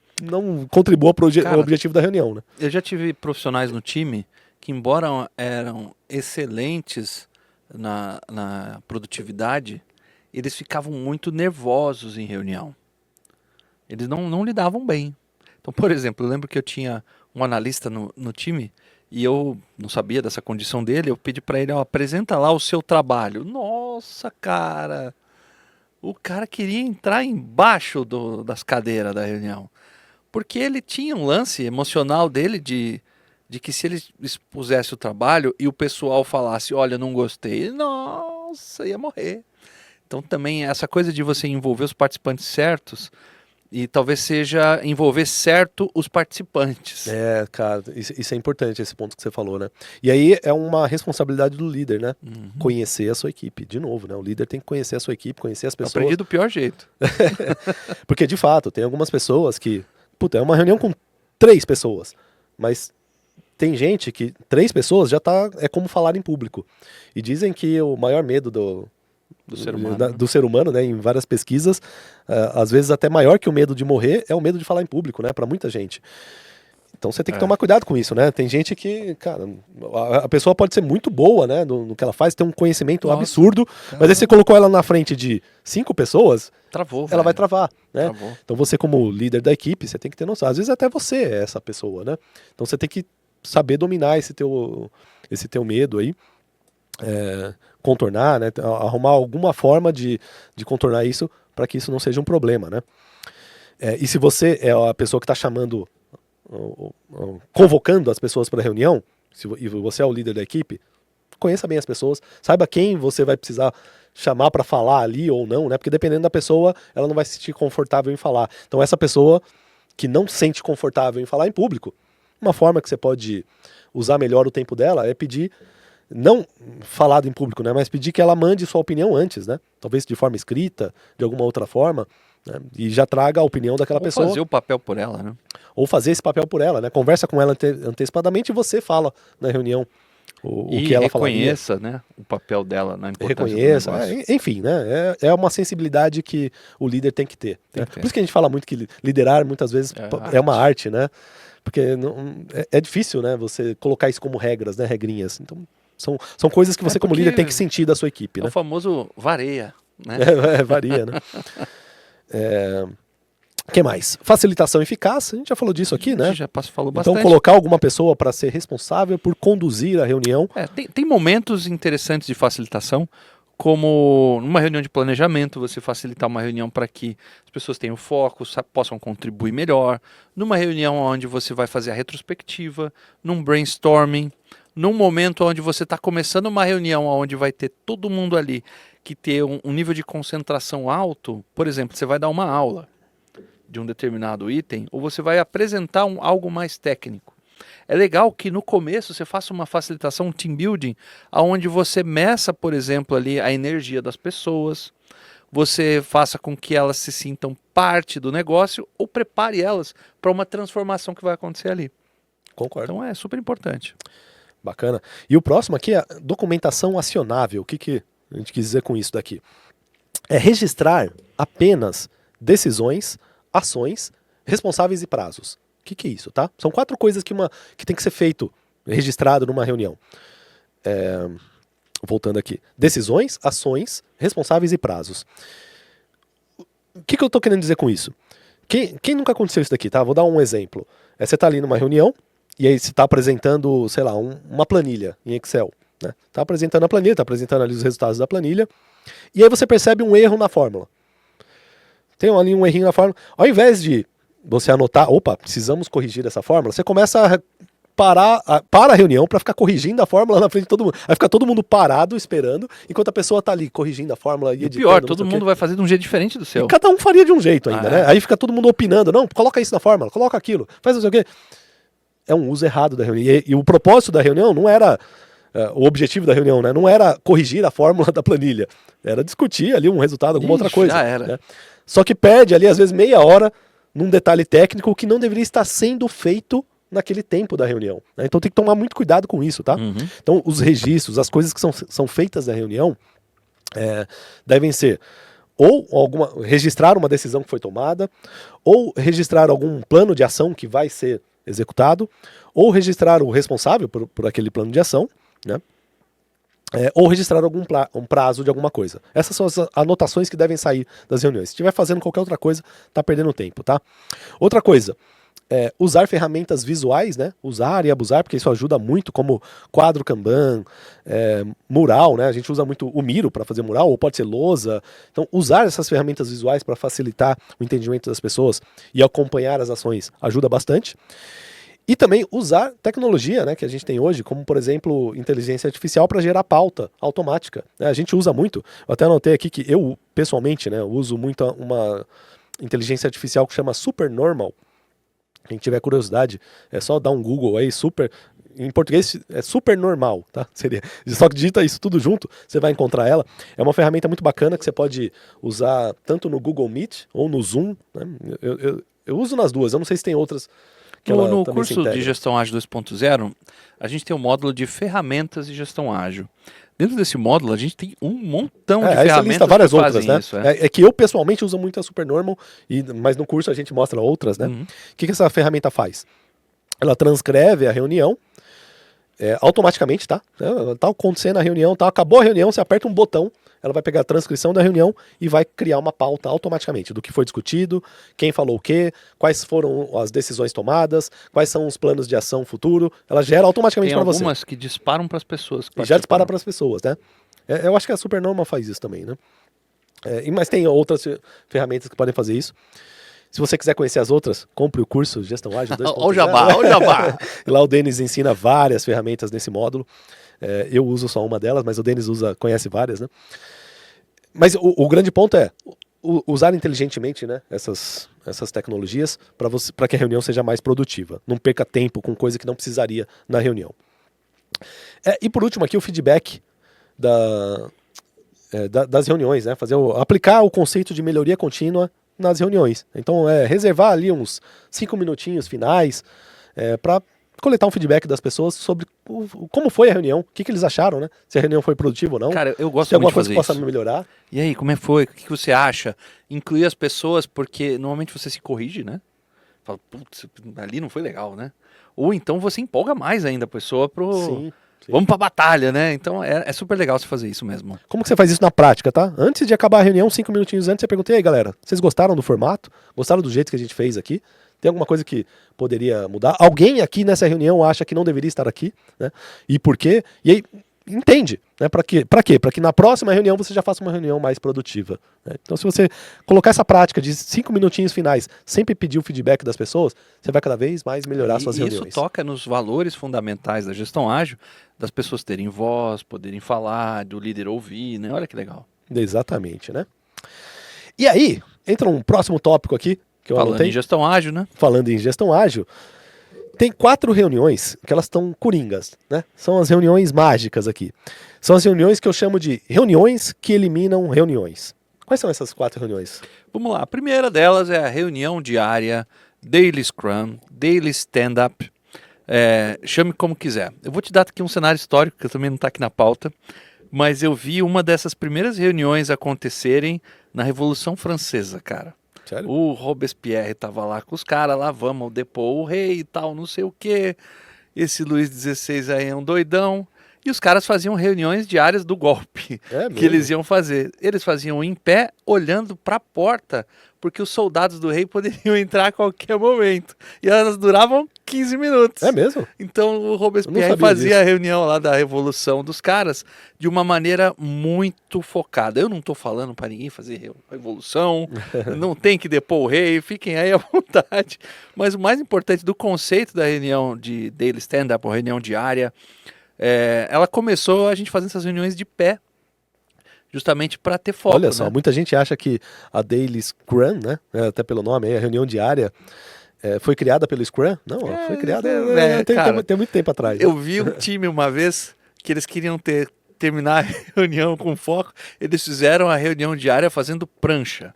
A: contribua para o objetivo da reunião. Né?
B: Eu já tive profissionais no time que, embora eram excelentes na produtividade, eles ficavam muito nervosos em reunião. Eles não lidavam bem. Então, por exemplo, eu lembro que eu tinha um analista no time e eu não sabia dessa condição dele, eu pedi para ele, apresenta lá o seu trabalho. Nossa, cara! O cara queria entrar embaixo das cadeiras da reunião. Porque ele tinha um lance emocional dele de que se ele expusesse o trabalho e o pessoal falasse, olha, não gostei, nossa, ia morrer. Então também essa coisa de você envolver os participantes certos e talvez seja envolver certo os participantes.
A: Cara, isso é importante, esse ponto que você falou, né? E aí é uma responsabilidade do líder, né? Conhecer a sua equipe, de novo, né? O líder tem que conhecer a sua equipe, conhecer as pessoas.
B: Aprendi do pior jeito.
A: Porque, de fato, tem algumas pessoas que... Puta, é uma reunião com 3 pessoas, mas... Tem gente que 3 pessoas já é como falar em público. E dizem que o maior medo do ser humano, né, em várias pesquisas, às vezes até maior que o medo de morrer, é o medo de falar em público, né, para muita gente. Então você tem que tomar cuidado com isso, né? Tem gente que, cara, a pessoa pode ser muito boa, né, no que ela faz, tem um conhecimento absurdo, mas aí você colocou ela na frente de 5 pessoas, ela vai travar, né? Travou. Então você como líder da equipe, você tem que ter noção. Às vezes até você é essa pessoa, né? Então você tem que saber dominar esse teu medo aí. contornar, né? Arrumar alguma forma de contornar isso para que isso não seja um problema, né? E se você é a pessoa que está chamando, convocando as pessoas para a reunião, e você é o líder da equipe, conheça bem as pessoas, saiba quem você vai precisar chamar para falar ali ou não, né? Porque dependendo da pessoa, ela não vai se sentir confortável em falar. Então essa pessoa que não se sente confortável em falar em público, uma forma que você pode usar melhor o tempo dela é pedir, não falado em público, né? Mas pedir que ela mande sua opinião antes, né? Talvez de forma escrita, de alguma outra forma, né? E já traga a opinião daquela pessoa.
B: Ou fazer o papel por ela, né?
A: Ou fazer esse papel por ela, né? Conversa com ela antecipadamente e você fala na reunião o que ela falaria.
B: Reconheça, né, o papel dela na importância
A: Reconheça,
B: do negócio.
A: enfim, né? É uma sensibilidade que o líder tem que ter. Né? Por isso que a gente fala muito que liderar muitas vezes é uma arte, né? Porque é difícil, né? Você colocar isso como regras, né? Regrinhas. Então, são coisas que você como líder tem que sentir da sua equipe, né?
B: O famoso varia, né?
A: Varia, né? O que mais? Facilitação eficaz, a gente já falou disso aqui, né?
B: A gente já falou bastante.
A: Então colocar alguma pessoa para ser responsável por conduzir a reunião.
B: Tem momentos interessantes de facilitação, como numa reunião de planejamento, você facilitar uma reunião para que as pessoas tenham foco, possam contribuir melhor. Numa reunião onde você vai fazer a retrospectiva, num brainstorming, num momento onde você está começando uma reunião onde vai ter todo mundo ali que ter um nível de concentração alto. Por exemplo, você vai dar uma aula de um determinado item, ou você vai apresentar algo mais técnico. É legal que no começo você faça uma facilitação, um team building, onde você meça, por exemplo, ali a energia das pessoas, você faça com que elas se sintam parte do negócio ou prepare elas para uma transformação que vai acontecer ali.
A: Concordo.
B: Então é super importante.
A: Bacana. E o próximo aqui é documentação acionável. O que a gente quis dizer com isso daqui? É registrar apenas decisões, ações, responsáveis e prazos. O que é isso, tá? São 4 coisas que tem que ser feito, registrado numa reunião. Voltando aqui. Decisões, ações, responsáveis e prazos. O que eu tô querendo dizer com isso? Quem nunca aconteceu isso daqui, tá? Vou dar um exemplo. Você tá ali numa reunião, e aí você tá apresentando, sei lá, uma planilha em Excel. Né? Tá apresentando a planilha, tá apresentando ali os resultados da planilha, e aí você percebe um erro na fórmula. Tem ali um errinho na fórmula. Ao invés de você anotar, precisamos corrigir essa fórmula, você começa a para a reunião para ficar corrigindo a fórmula na frente de todo mundo. Vai ficar todo mundo parado, esperando, enquanto a pessoa tá ali corrigindo a fórmula e editando.
B: Pior, todo mundo vai fazer de um jeito diferente do seu.
A: E cada um faria de um jeito ainda, né? Aí fica todo mundo opinando. Não, coloca isso na fórmula, coloca aquilo, faz não sei o quê. É um uso errado da reunião. E o propósito da reunião não era... o objetivo da reunião, né? Não era corrigir a fórmula da planilha. Era discutir ali um resultado, alguma outra coisa.
B: Já era.
A: Né? Só que perde ali, às vezes, meia hora num detalhe técnico que não deveria estar sendo feito naquele tempo da reunião. Né? Então tem que tomar muito cuidado com isso, tá?
B: Uhum.
A: Então os registros, as coisas que são feitas na reunião devem ser ou registrar uma decisão que foi tomada, ou registrar algum plano de ação que vai ser executado, ou registrar o responsável por aquele plano de ação, né? Ou registrar um prazo de alguma coisa. Essas são as anotações que devem sair das reuniões. Se estiver fazendo qualquer outra coisa, está perdendo tempo, tá? Outra coisa, usar ferramentas visuais, né? Usar e abusar, porque isso ajuda muito, como quadro Kanban, mural, né? A gente usa muito o Miro para fazer mural, ou pode ser lousa. Então, usar essas ferramentas visuais para facilitar o entendimento das pessoas e acompanhar as ações ajuda bastante. E também usar tecnologia, né, que a gente tem hoje, como, por exemplo, inteligência artificial para gerar pauta automática. A gente usa muito, eu até anotei aqui que eu, pessoalmente, né, uso muito uma inteligência artificial que chama Supernormal. Quem tiver curiosidade, é só dar um Google aí, em português é Supernormal, tá? Só que digita isso tudo junto, você vai encontrar ela. É uma ferramenta muito bacana que você pode usar tanto no Google Meet ou no Zoom. Né? Eu uso nas duas, eu não sei se tem outras.
B: No curso de Gestão Ágil 2.0, a gente tem um módulo de ferramentas de gestão ágil. Dentro desse módulo, a gente tem um montão de ferramentas
A: você lista várias
B: que
A: outras,
B: fazem
A: né?
B: isso.
A: É que eu, pessoalmente, uso muito a Supernormal, mas no curso a gente mostra outras, né?
B: Uhum.
A: O que essa ferramenta faz? Ela transcreve a reunião automaticamente, tá? Tá acontecendo a reunião, tá? Acabou a reunião, você aperta um botão, ela vai pegar a transcrição da reunião e vai criar uma pauta automaticamente do que foi discutido, quem falou o quê, quais foram as decisões tomadas, quais são os planos de ação futuro. Ela gera automaticamente para você.
B: Tem algumas que disparam para as pessoas.
A: E já dispara para as pessoas, né? Eu acho que a Supernormal faz isso também, né? Mas tem outras ferramentas que podem fazer isso. Se você quiser conhecer as outras, compre o curso Gestão Ágil 2.0.
B: Olha o jabá, olha o jabá.
A: Lá o Denis ensina várias ferramentas nesse módulo. Eu uso só uma delas, mas o Denis conhece várias, né? Mas o grande ponto é usar inteligentemente, né, essas tecnologias para que a reunião seja mais produtiva. Não perca tempo com coisa que não precisaria na reunião. E por último aqui o feedback das reuniões, né? Aplicar o conceito de melhoria contínua nas reuniões. Então, reservar ali uns 5 minutinhos finais para coletar um feedback das pessoas sobre como foi a reunião, o que eles acharam, né? Se a reunião foi produtiva ou não.
B: Cara, eu gosto
A: se
B: muito de
A: alguma coisa
B: fazer
A: que possa
B: isso.
A: melhorar.
B: E aí, como foi? O que você acha? Incluir as pessoas, porque normalmente você se corrige, né? Fala, putz, ali não foi legal, né? Ou então você empolga mais ainda a pessoa pro...
A: Sim.
B: Vamos pra batalha, né? Então é super legal você fazer isso mesmo.
A: Como que você faz isso na prática, tá? Antes de acabar a reunião, 5 minutinhos antes, você pergunta: e aí, galera, vocês gostaram do formato? Gostaram do jeito que a gente fez aqui? Tem alguma coisa que poderia mudar? Alguém aqui nessa reunião acha que não deveria estar aqui, né? E por quê? E aí, entende, né? Pra quê? Para que na próxima reunião você já faça uma reunião mais produtiva, né? Então, se você colocar essa prática de 5 minutinhos finais, sempre pedir o feedback das pessoas, você vai cada vez mais melhorar suas reuniões.
B: Isso toca nos valores fundamentais da gestão ágil, das pessoas terem voz, poderem falar, do líder ouvir, né? Olha que legal.
A: Exatamente, né? E aí, entra um próximo tópico aqui, que eu
B: Falando
A: anotei.
B: em gestão ágil, né?
A: Falando em gestão ágil, tem 4 reuniões que elas estão coringas, né? São as reuniões mágicas aqui. São as reuniões que eu chamo de reuniões que eliminam reuniões. Quais são essas 4 reuniões?
B: Vamos lá. A primeira delas é a reunião diária, Daily Scrum, Daily Stand-Up. Chame como quiser. Eu vou te dar aqui um cenário histórico, que também não está aqui na pauta, mas eu vi uma dessas primeiras reuniões acontecerem na Revolução Francesa, cara.
A: Sério?
B: O Robespierre estava lá com os caras, lá vamos depor o rei e tal, não sei o quê. Esse Luís XVI aí é um doidão. E os caras faziam reuniões diárias do golpe que eles iam fazer. Eles faziam em pé, olhando para a porta, porque os soldados do rei poderiam entrar a qualquer momento. E elas duravam 15 minutos.
A: É mesmo?
B: Então o Robespierre fazia a reunião lá da Revolução dos caras de uma maneira muito focada. Eu não estou falando para ninguém fazer revolução, não tem que depor o rei, fiquem aí à vontade. Mas o mais importante do conceito da reunião de Daily Stand-Up, ou reunião diária, ela começou a gente fazendo essas reuniões de pé, justamente para ter foco.
A: Olha só,
B: né?
A: Muita gente acha que a Daily Scrum, né, até pelo nome, a reunião diária, foi criada pelo Scrum? Não, foi criada tem muito tempo atrás.
B: Eu vi um time uma vez que eles queriam terminar a reunião com foco, eles fizeram a reunião diária fazendo prancha.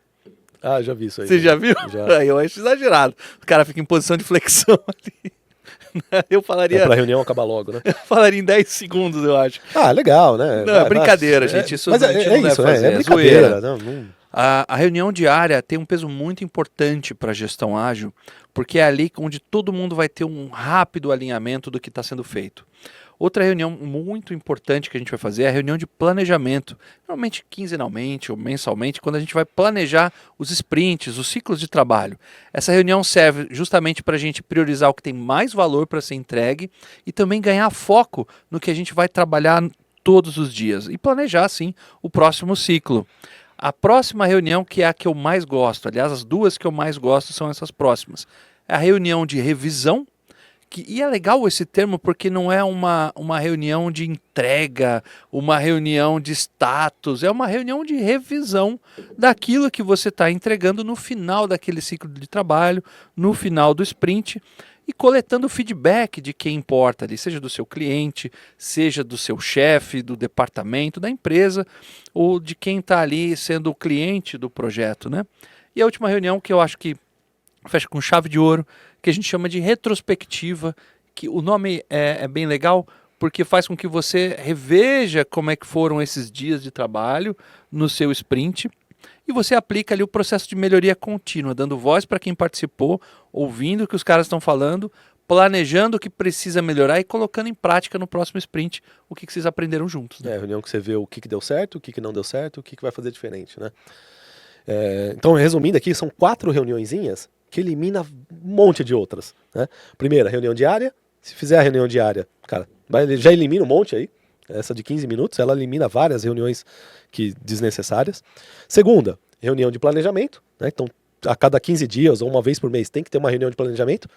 A: Ah, já vi isso aí.
B: Você já viu?
A: Já.
B: Eu acho exagerado. O cara fica em posição de flexão ali. Eu falaria...
A: pra reunião acabar logo, né?
B: Eu falaria em 10 segundos, eu acho.
A: Ah, legal, né?
B: Não, é brincadeira, gente. Isso
A: mas
B: a gente não deve
A: isso,
B: fazer.
A: é brincadeira. Não.
B: A reunião diária tem um peso muito importante para a gestão ágil, porque é ali onde todo mundo vai ter um rápido alinhamento do que está sendo feito. Outra reunião muito importante que a gente vai fazer é a reunião de planejamento, normalmente quinzenalmente ou mensalmente, quando a gente vai planejar os sprints, os ciclos de trabalho. Essa reunião serve justamente para a gente priorizar o que tem mais valor para ser entregue e também ganhar foco no que a gente vai trabalhar todos os dias e planejar, sim, o próximo ciclo. A próxima reunião, que é a que eu mais gosto, aliás, as duas que eu mais gosto são essas próximas. É a reunião de revisão, e é legal esse termo porque não é uma reunião de entrega, uma reunião de status, é uma reunião de revisão daquilo que você está entregando no final daquele ciclo de trabalho, no final do sprint, e coletando feedback de quem importa ali, seja do seu cliente, seja do seu chefe, do departamento, da empresa, ou de quem está ali sendo o cliente do projeto, né? E a última reunião que eu acho que fecha com chave de ouro, que a gente chama de retrospectiva, que o nome é bem legal, porque faz com que você reveja como é que foram esses dias de trabalho no seu sprint, e você aplica ali o processo de melhoria contínua, dando voz para quem participou, ouvindo o que os caras estão falando, planejando o que precisa melhorar e colocando em prática no próximo sprint o que vocês aprenderam juntos. Né?
A: Reunião que você vê o que deu certo, o que não deu certo, o que vai fazer diferente, né? Então, resumindo aqui, são 4 reuniõezinhas que elimina um monte de outras, né? Primeira, reunião diária. Se fizer a reunião diária, cara, já elimina um monte aí. Essa de 15 minutos, ela elimina várias reuniões desnecessárias. Segunda, reunião de planejamento, né? Então, a cada 15 dias ou uma vez por mês tem que ter uma reunião de planejamento,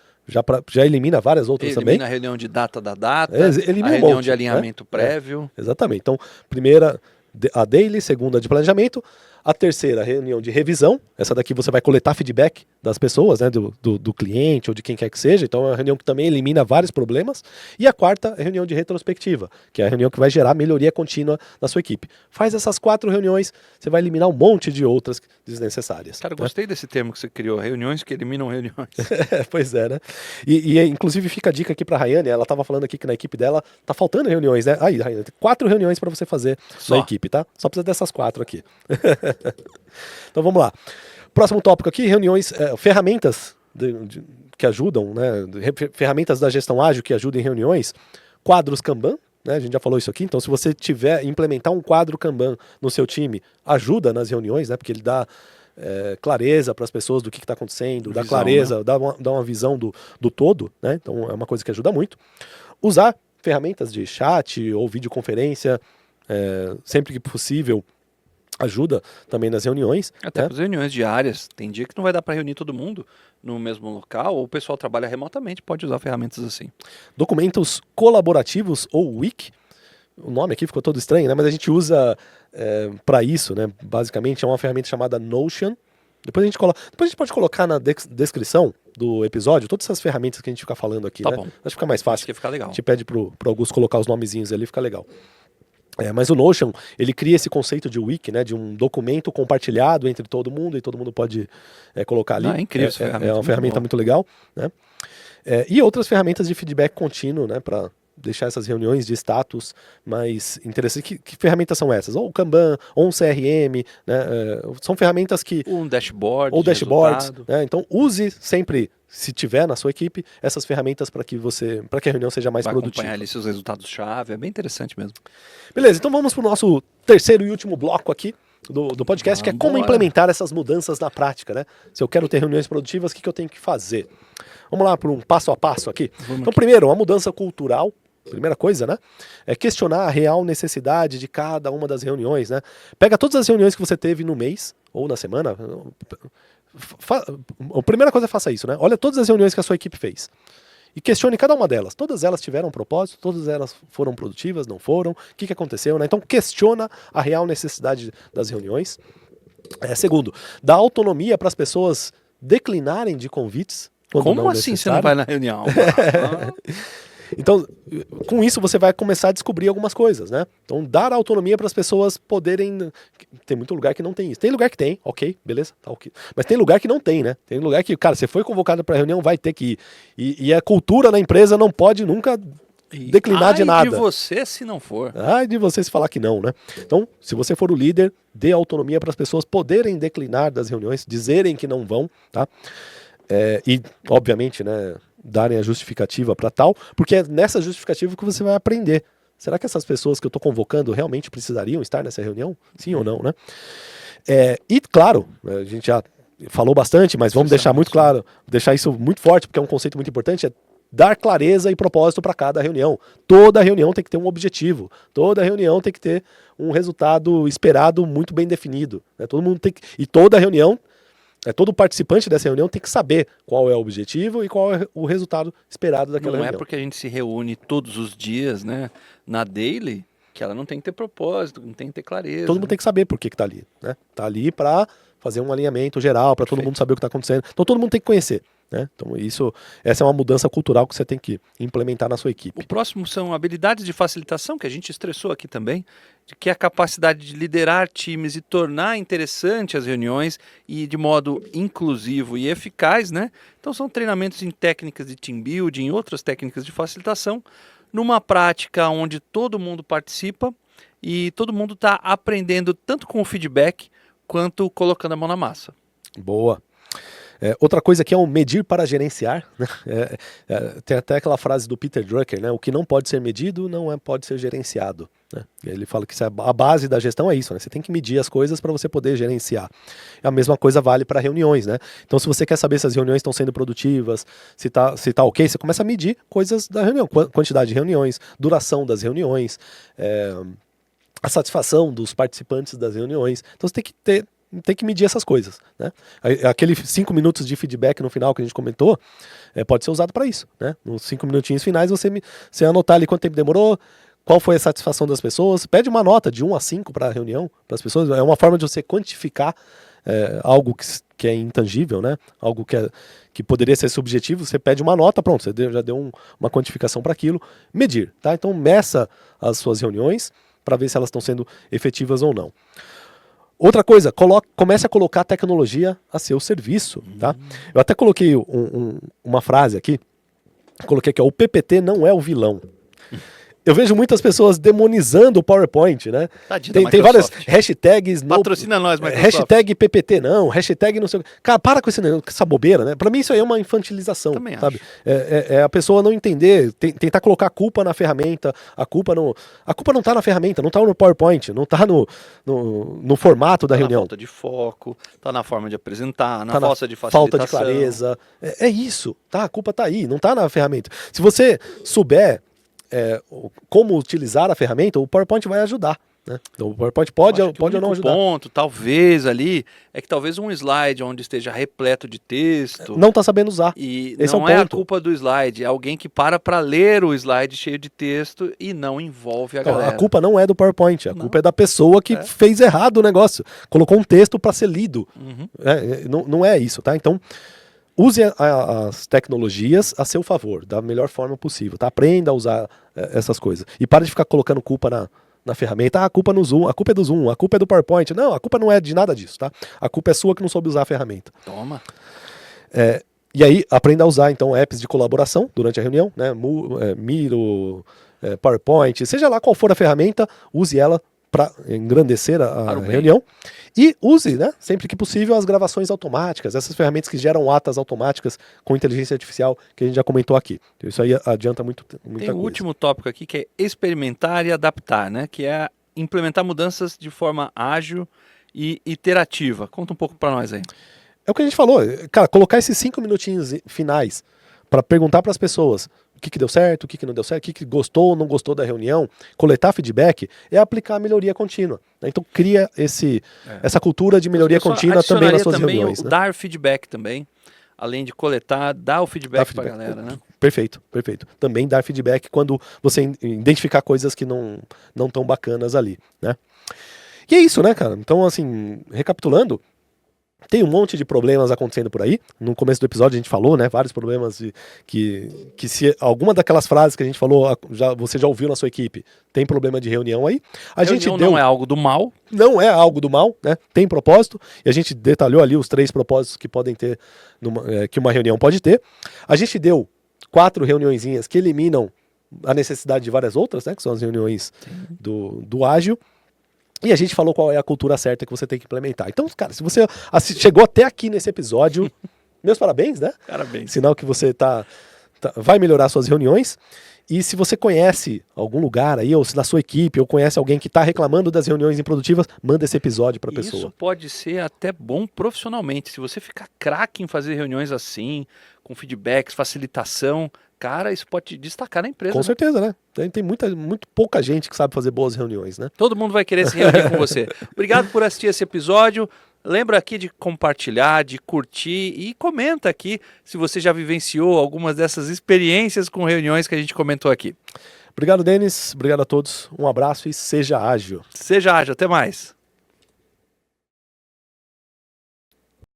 A: já elimina várias outras também.
B: Elimina a reunião de data da data,
A: elimina
B: a reunião
A: monte,
B: de alinhamento prévio.
A: Exatamente. Então, primeira, a daily, segunda de planejamento, a terceira, reunião de revisão. Essa daqui você vai coletar feedback das pessoas, né, do cliente ou de quem quer que seja. Então é uma reunião que também elimina vários problemas. E a quarta, a reunião de retrospectiva, que é a reunião que vai gerar melhoria contínua na sua equipe. Faz essas 4 reuniões, você vai eliminar um monte de outras desnecessárias.
B: Cara, gostei desse termo que você criou, reuniões que eliminam reuniões.
A: Pois é, né? Inclusive fica a dica aqui pra Rayane, ela tava falando aqui que na equipe dela tá faltando reuniões, né? Aí, Rayane, tem 4 reuniões para você fazer na equipe, tá? Só precisa dessas 4 aqui. Então vamos lá. Próximo tópico aqui, reuniões, ferramentas que ajudam, né? Ferramentas da gestão ágil que ajudam em reuniões, quadros Kanban, né? A gente já falou isso aqui, então se você implementar um quadro Kanban no seu time, ajuda nas reuniões, né? Porque ele dá clareza para as pessoas do que está acontecendo, dá clareza, né? dá uma visão do todo, né? Então é uma coisa que ajuda muito. Usar ferramentas de chat ou videoconferência, sempre que possível, ajuda também nas reuniões.
B: Até
A: né?
B: as reuniões diárias. Tem dia que não vai dar para reunir todo mundo no mesmo local, ou o pessoal trabalha remotamente, pode usar ferramentas assim.
A: Documentos colaborativos ou wiki. O nome aqui ficou todo estranho, né? Mas a gente usa para isso, né? Basicamente é uma ferramenta chamada Notion. Depois a gente pode colocar na descrição do episódio todas essas ferramentas que a gente fica falando aqui,
B: tá
A: né?
B: Bom.
A: Acho que fica mais fácil.
B: Acho que fica legal.
A: A gente pede pro Augusto colocar os nomezinhos ali, fica legal. Mas o Notion, ele cria esse conceito de wiki, né, de um documento compartilhado entre todo mundo e todo mundo pode colocar ali.
B: É incrível essa ferramenta.
A: É uma ferramenta muito legal. Né? E outras ferramentas de feedback contínuo, né, para deixar essas reuniões de status mais interessantes. Que ferramentas são essas? Ou o Kanban, ou um CRM, né? São ferramentas que...
B: Um dashboard.
A: Ou dashboards. Né? Então use sempre, se tiver na sua equipe, essas ferramentas para que a reunião seja mais produtiva.
B: Acompanhar ali seus resultados-chave, é bem interessante mesmo.
A: Beleza, então vamos para o nosso terceiro e último bloco aqui do podcast, que é como implementar essas mudanças na prática, né? Se eu quero ter reuniões produtivas, o que eu tenho que fazer? Vamos lá para um passo a passo aqui. Então, primeiro, uma mudança cultural. Primeira coisa, né? É questionar a real necessidade de cada uma das reuniões, né? Pega todas as reuniões que você teve no mês ou na semana. A primeira coisa é faça isso, né? Olha todas as reuniões que a sua equipe fez. E questione cada uma delas. Todas elas tiveram um propósito, todas elas foram produtivas, não foram, o que aconteceu, né? Então questiona a real necessidade das reuniões. Segundo, dá autonomia para as pessoas declinarem de convites.
B: Como assim você não vai na reunião?
A: Então, com isso você vai começar a descobrir algumas coisas, né? Então, dar autonomia para as pessoas poderem... Tem muito lugar que não tem isso. Tem lugar que tem, ok, beleza, tá ok. Mas tem lugar que não tem, né? Tem lugar que, cara, você foi convocado para reunião, vai ter que ir. E a cultura na empresa não pode nunca declinar de nada.
B: Ai de você se não for.
A: Ai de você se falar que não, né? Então, se você for o líder, dê autonomia para as pessoas poderem declinar das reuniões, dizerem que não vão, tá? E, obviamente, né, darem a justificativa para tal, porque é nessa justificativa que você vai aprender. Será que essas pessoas que eu estou convocando realmente precisariam estar nessa reunião? Sim ou não, né? E, claro, a gente já falou bastante, mas vamos deixar muito claro, deixar isso muito forte, porque é um conceito muito importante, dar clareza e propósito para cada reunião. Toda reunião tem que ter um objetivo. Toda reunião tem que ter um resultado esperado muito bem definido. Né? Todo mundo tem que... E toda reunião... todo participante dessa reunião tem que saber qual é o objetivo e qual é o resultado esperado daquela reunião.
B: Não é porque a gente se reúne todos os dias, né, na daily, que ela não tem que ter propósito, não tem que ter clareza.
A: Todo mundo tem que saber por que está ali. Né? Tá ali para fazer um alinhamento geral, para todo mundo saber o que está acontecendo. Então todo mundo tem que conhecer. Né? Então essa é uma mudança cultural que você tem que implementar na sua equipe.
B: O próximo são habilidades de facilitação, que a gente estressou aqui também, que é a capacidade de liderar times e tornar interessante as reuniões e de modo inclusivo e eficaz, né? Então são treinamentos em técnicas de team building e outras técnicas de facilitação, numa prática onde todo mundo participa e todo mundo está aprendendo tanto com o feedback quanto colocando a mão na massa.
A: Boa. Outra coisa que é o medir para gerenciar, né? Tem até aquela frase do Peter Drucker, né? O que não pode ser medido não pode ser gerenciado. Né? Ele fala que a base da gestão é isso, né? Você tem que medir as coisas para você poder gerenciar. A mesma coisa vale para reuniões, né? Então, se você quer saber se as reuniões estão sendo produtivas, se tá ok, você começa a medir coisas da reunião, quantidade de reuniões, duração das reuniões, a satisfação dos participantes das reuniões. Então, você tem que medir essas coisas, né? Aqueles 5 minutos de feedback no final que a gente comentou, pode ser usado para isso, né? Nos 5 minutinhos finais você anotar ali quanto tempo demorou, qual foi a satisfação das pessoas, pede uma nota de 1 a 5 para a reunião, para as pessoas, é uma forma de você quantificar algo que é intangível, né? Algo que poderia ser subjetivo, você pede uma nota, pronto, você já deu uma quantificação para aquilo, medir, tá? Então meça as suas reuniões para ver se elas estão sendo efetivas ou não. Outra coisa, comece a colocar a tecnologia a seu serviço, tá? Eu até coloquei uma frase aqui, coloquei aqui, ó, o PPT não é o vilão. Eu vejo muitas pessoas demonizando o PowerPoint, né? Tem várias hashtags.
B: Patrocina nós, Microsoft.
A: Hashtag PPT não, hashtag não sei o que. Cara, para com essa bobeira, né? Pra mim isso aí é uma infantilização,
B: também
A: sabe?
B: Acho.
A: A pessoa não entender, tentar colocar a culpa na ferramenta, a culpa não tá na ferramenta, não tá no PowerPoint, não tá no formato da reunião.
B: Tá na falta de foco, tá na forma de apresentar, na
A: tá
B: falta de facilitação.
A: Falta de clareza. É isso, tá? A culpa tá aí, não tá na ferramenta. Se você souber como utilizar a ferramenta, o PowerPoint vai ajudar, né? Então, o PowerPoint pode ou não ajudar.
B: Ponto, talvez ali, é que talvez um slide onde esteja repleto de texto...
A: Não está sabendo usar.
B: E
A: esse
B: não
A: é
B: a culpa do slide, é alguém que para ler o slide cheio de texto e não envolve a galera.
A: A culpa não é do PowerPoint, a culpa é da pessoa que fez errado o negócio. Colocou um texto para ser lido. Não é isso, tá? Então... use as tecnologias a seu favor, da melhor forma possível, tá? Aprenda a usar essas coisas. E para de ficar colocando culpa na ferramenta. A culpa é no Zoom, a culpa é do Zoom, a culpa é do PowerPoint. Não, a culpa não é de nada disso, tá? A culpa é sua que não soube usar a ferramenta.
B: Toma.
A: E aí, aprenda a usar, então, apps de colaboração durante a reunião, né? Miro, PowerPoint, seja lá qual for a ferramenta, use ela para engrandecer a reunião. E use, né, sempre que possível, as gravações automáticas, essas ferramentas que geram atas automáticas com inteligência artificial, que a gente já comentou aqui. Então, isso aí adianta muita coisa.
B: Tem o último tópico aqui, que é experimentar e adaptar, né? Que é implementar mudanças de forma ágil e iterativa. Conta um pouco para nós aí.
A: É o que a gente falou. Cara, colocar esses 5 minutinhos finais para perguntar para as pessoas o que deu certo, o que não deu certo, o que gostou ou não gostou da reunião, coletar feedback, é aplicar a melhoria contínua. Né? Então cria essa cultura de melhoria contínua também nas suas reuniões.
B: Né? Dar feedback também, além de coletar, dar o feedback para a galera. Né?
A: Perfeito. Também dar feedback quando você identificar coisas que não tão bacanas ali. Né? E é isso, né, cara? Então, assim, recapitulando, tem um monte de problemas acontecendo por aí. No começo do episódio a gente falou, né? Vários problemas que se alguma daquelas frases que a gente falou, você já ouviu na sua equipe, tem problema de reunião aí.
B: Não é algo do mal.
A: Não é algo do mal, né? Tem propósito. E a gente detalhou ali os 3 propósitos que podem ter, que uma reunião pode ter. A gente deu 4 reuniõezinhas que eliminam a necessidade de várias outras, né? Que são as reuniões do ágil. E a gente falou qual é a cultura certa que você tem que implementar. Então, cara, se você chegou até aqui nesse episódio, meus parabéns, né?
B: Parabéns.
A: Sinal que você vai melhorar suas reuniões. E se você conhece algum lugar aí, ou se na sua equipe, ou conhece alguém que está reclamando das reuniões improdutivas, manda esse episódio para a pessoa.
B: Isso pode ser até bom profissionalmente. Se você ficar craque em fazer reuniões assim, com feedbacks, facilitação, cara, isso pode te destacar na empresa.
A: Com certeza, né? Tem muito pouca gente que sabe fazer boas reuniões, né?
B: Todo mundo vai querer se reunir com você. Obrigado por assistir esse episódio. Lembra aqui de compartilhar, de curtir e comenta aqui se você já vivenciou algumas dessas experiências com reuniões que a gente comentou aqui.
A: Obrigado, Denis. Obrigado a todos. Um abraço e seja ágil.
B: Seja ágil. Até mais.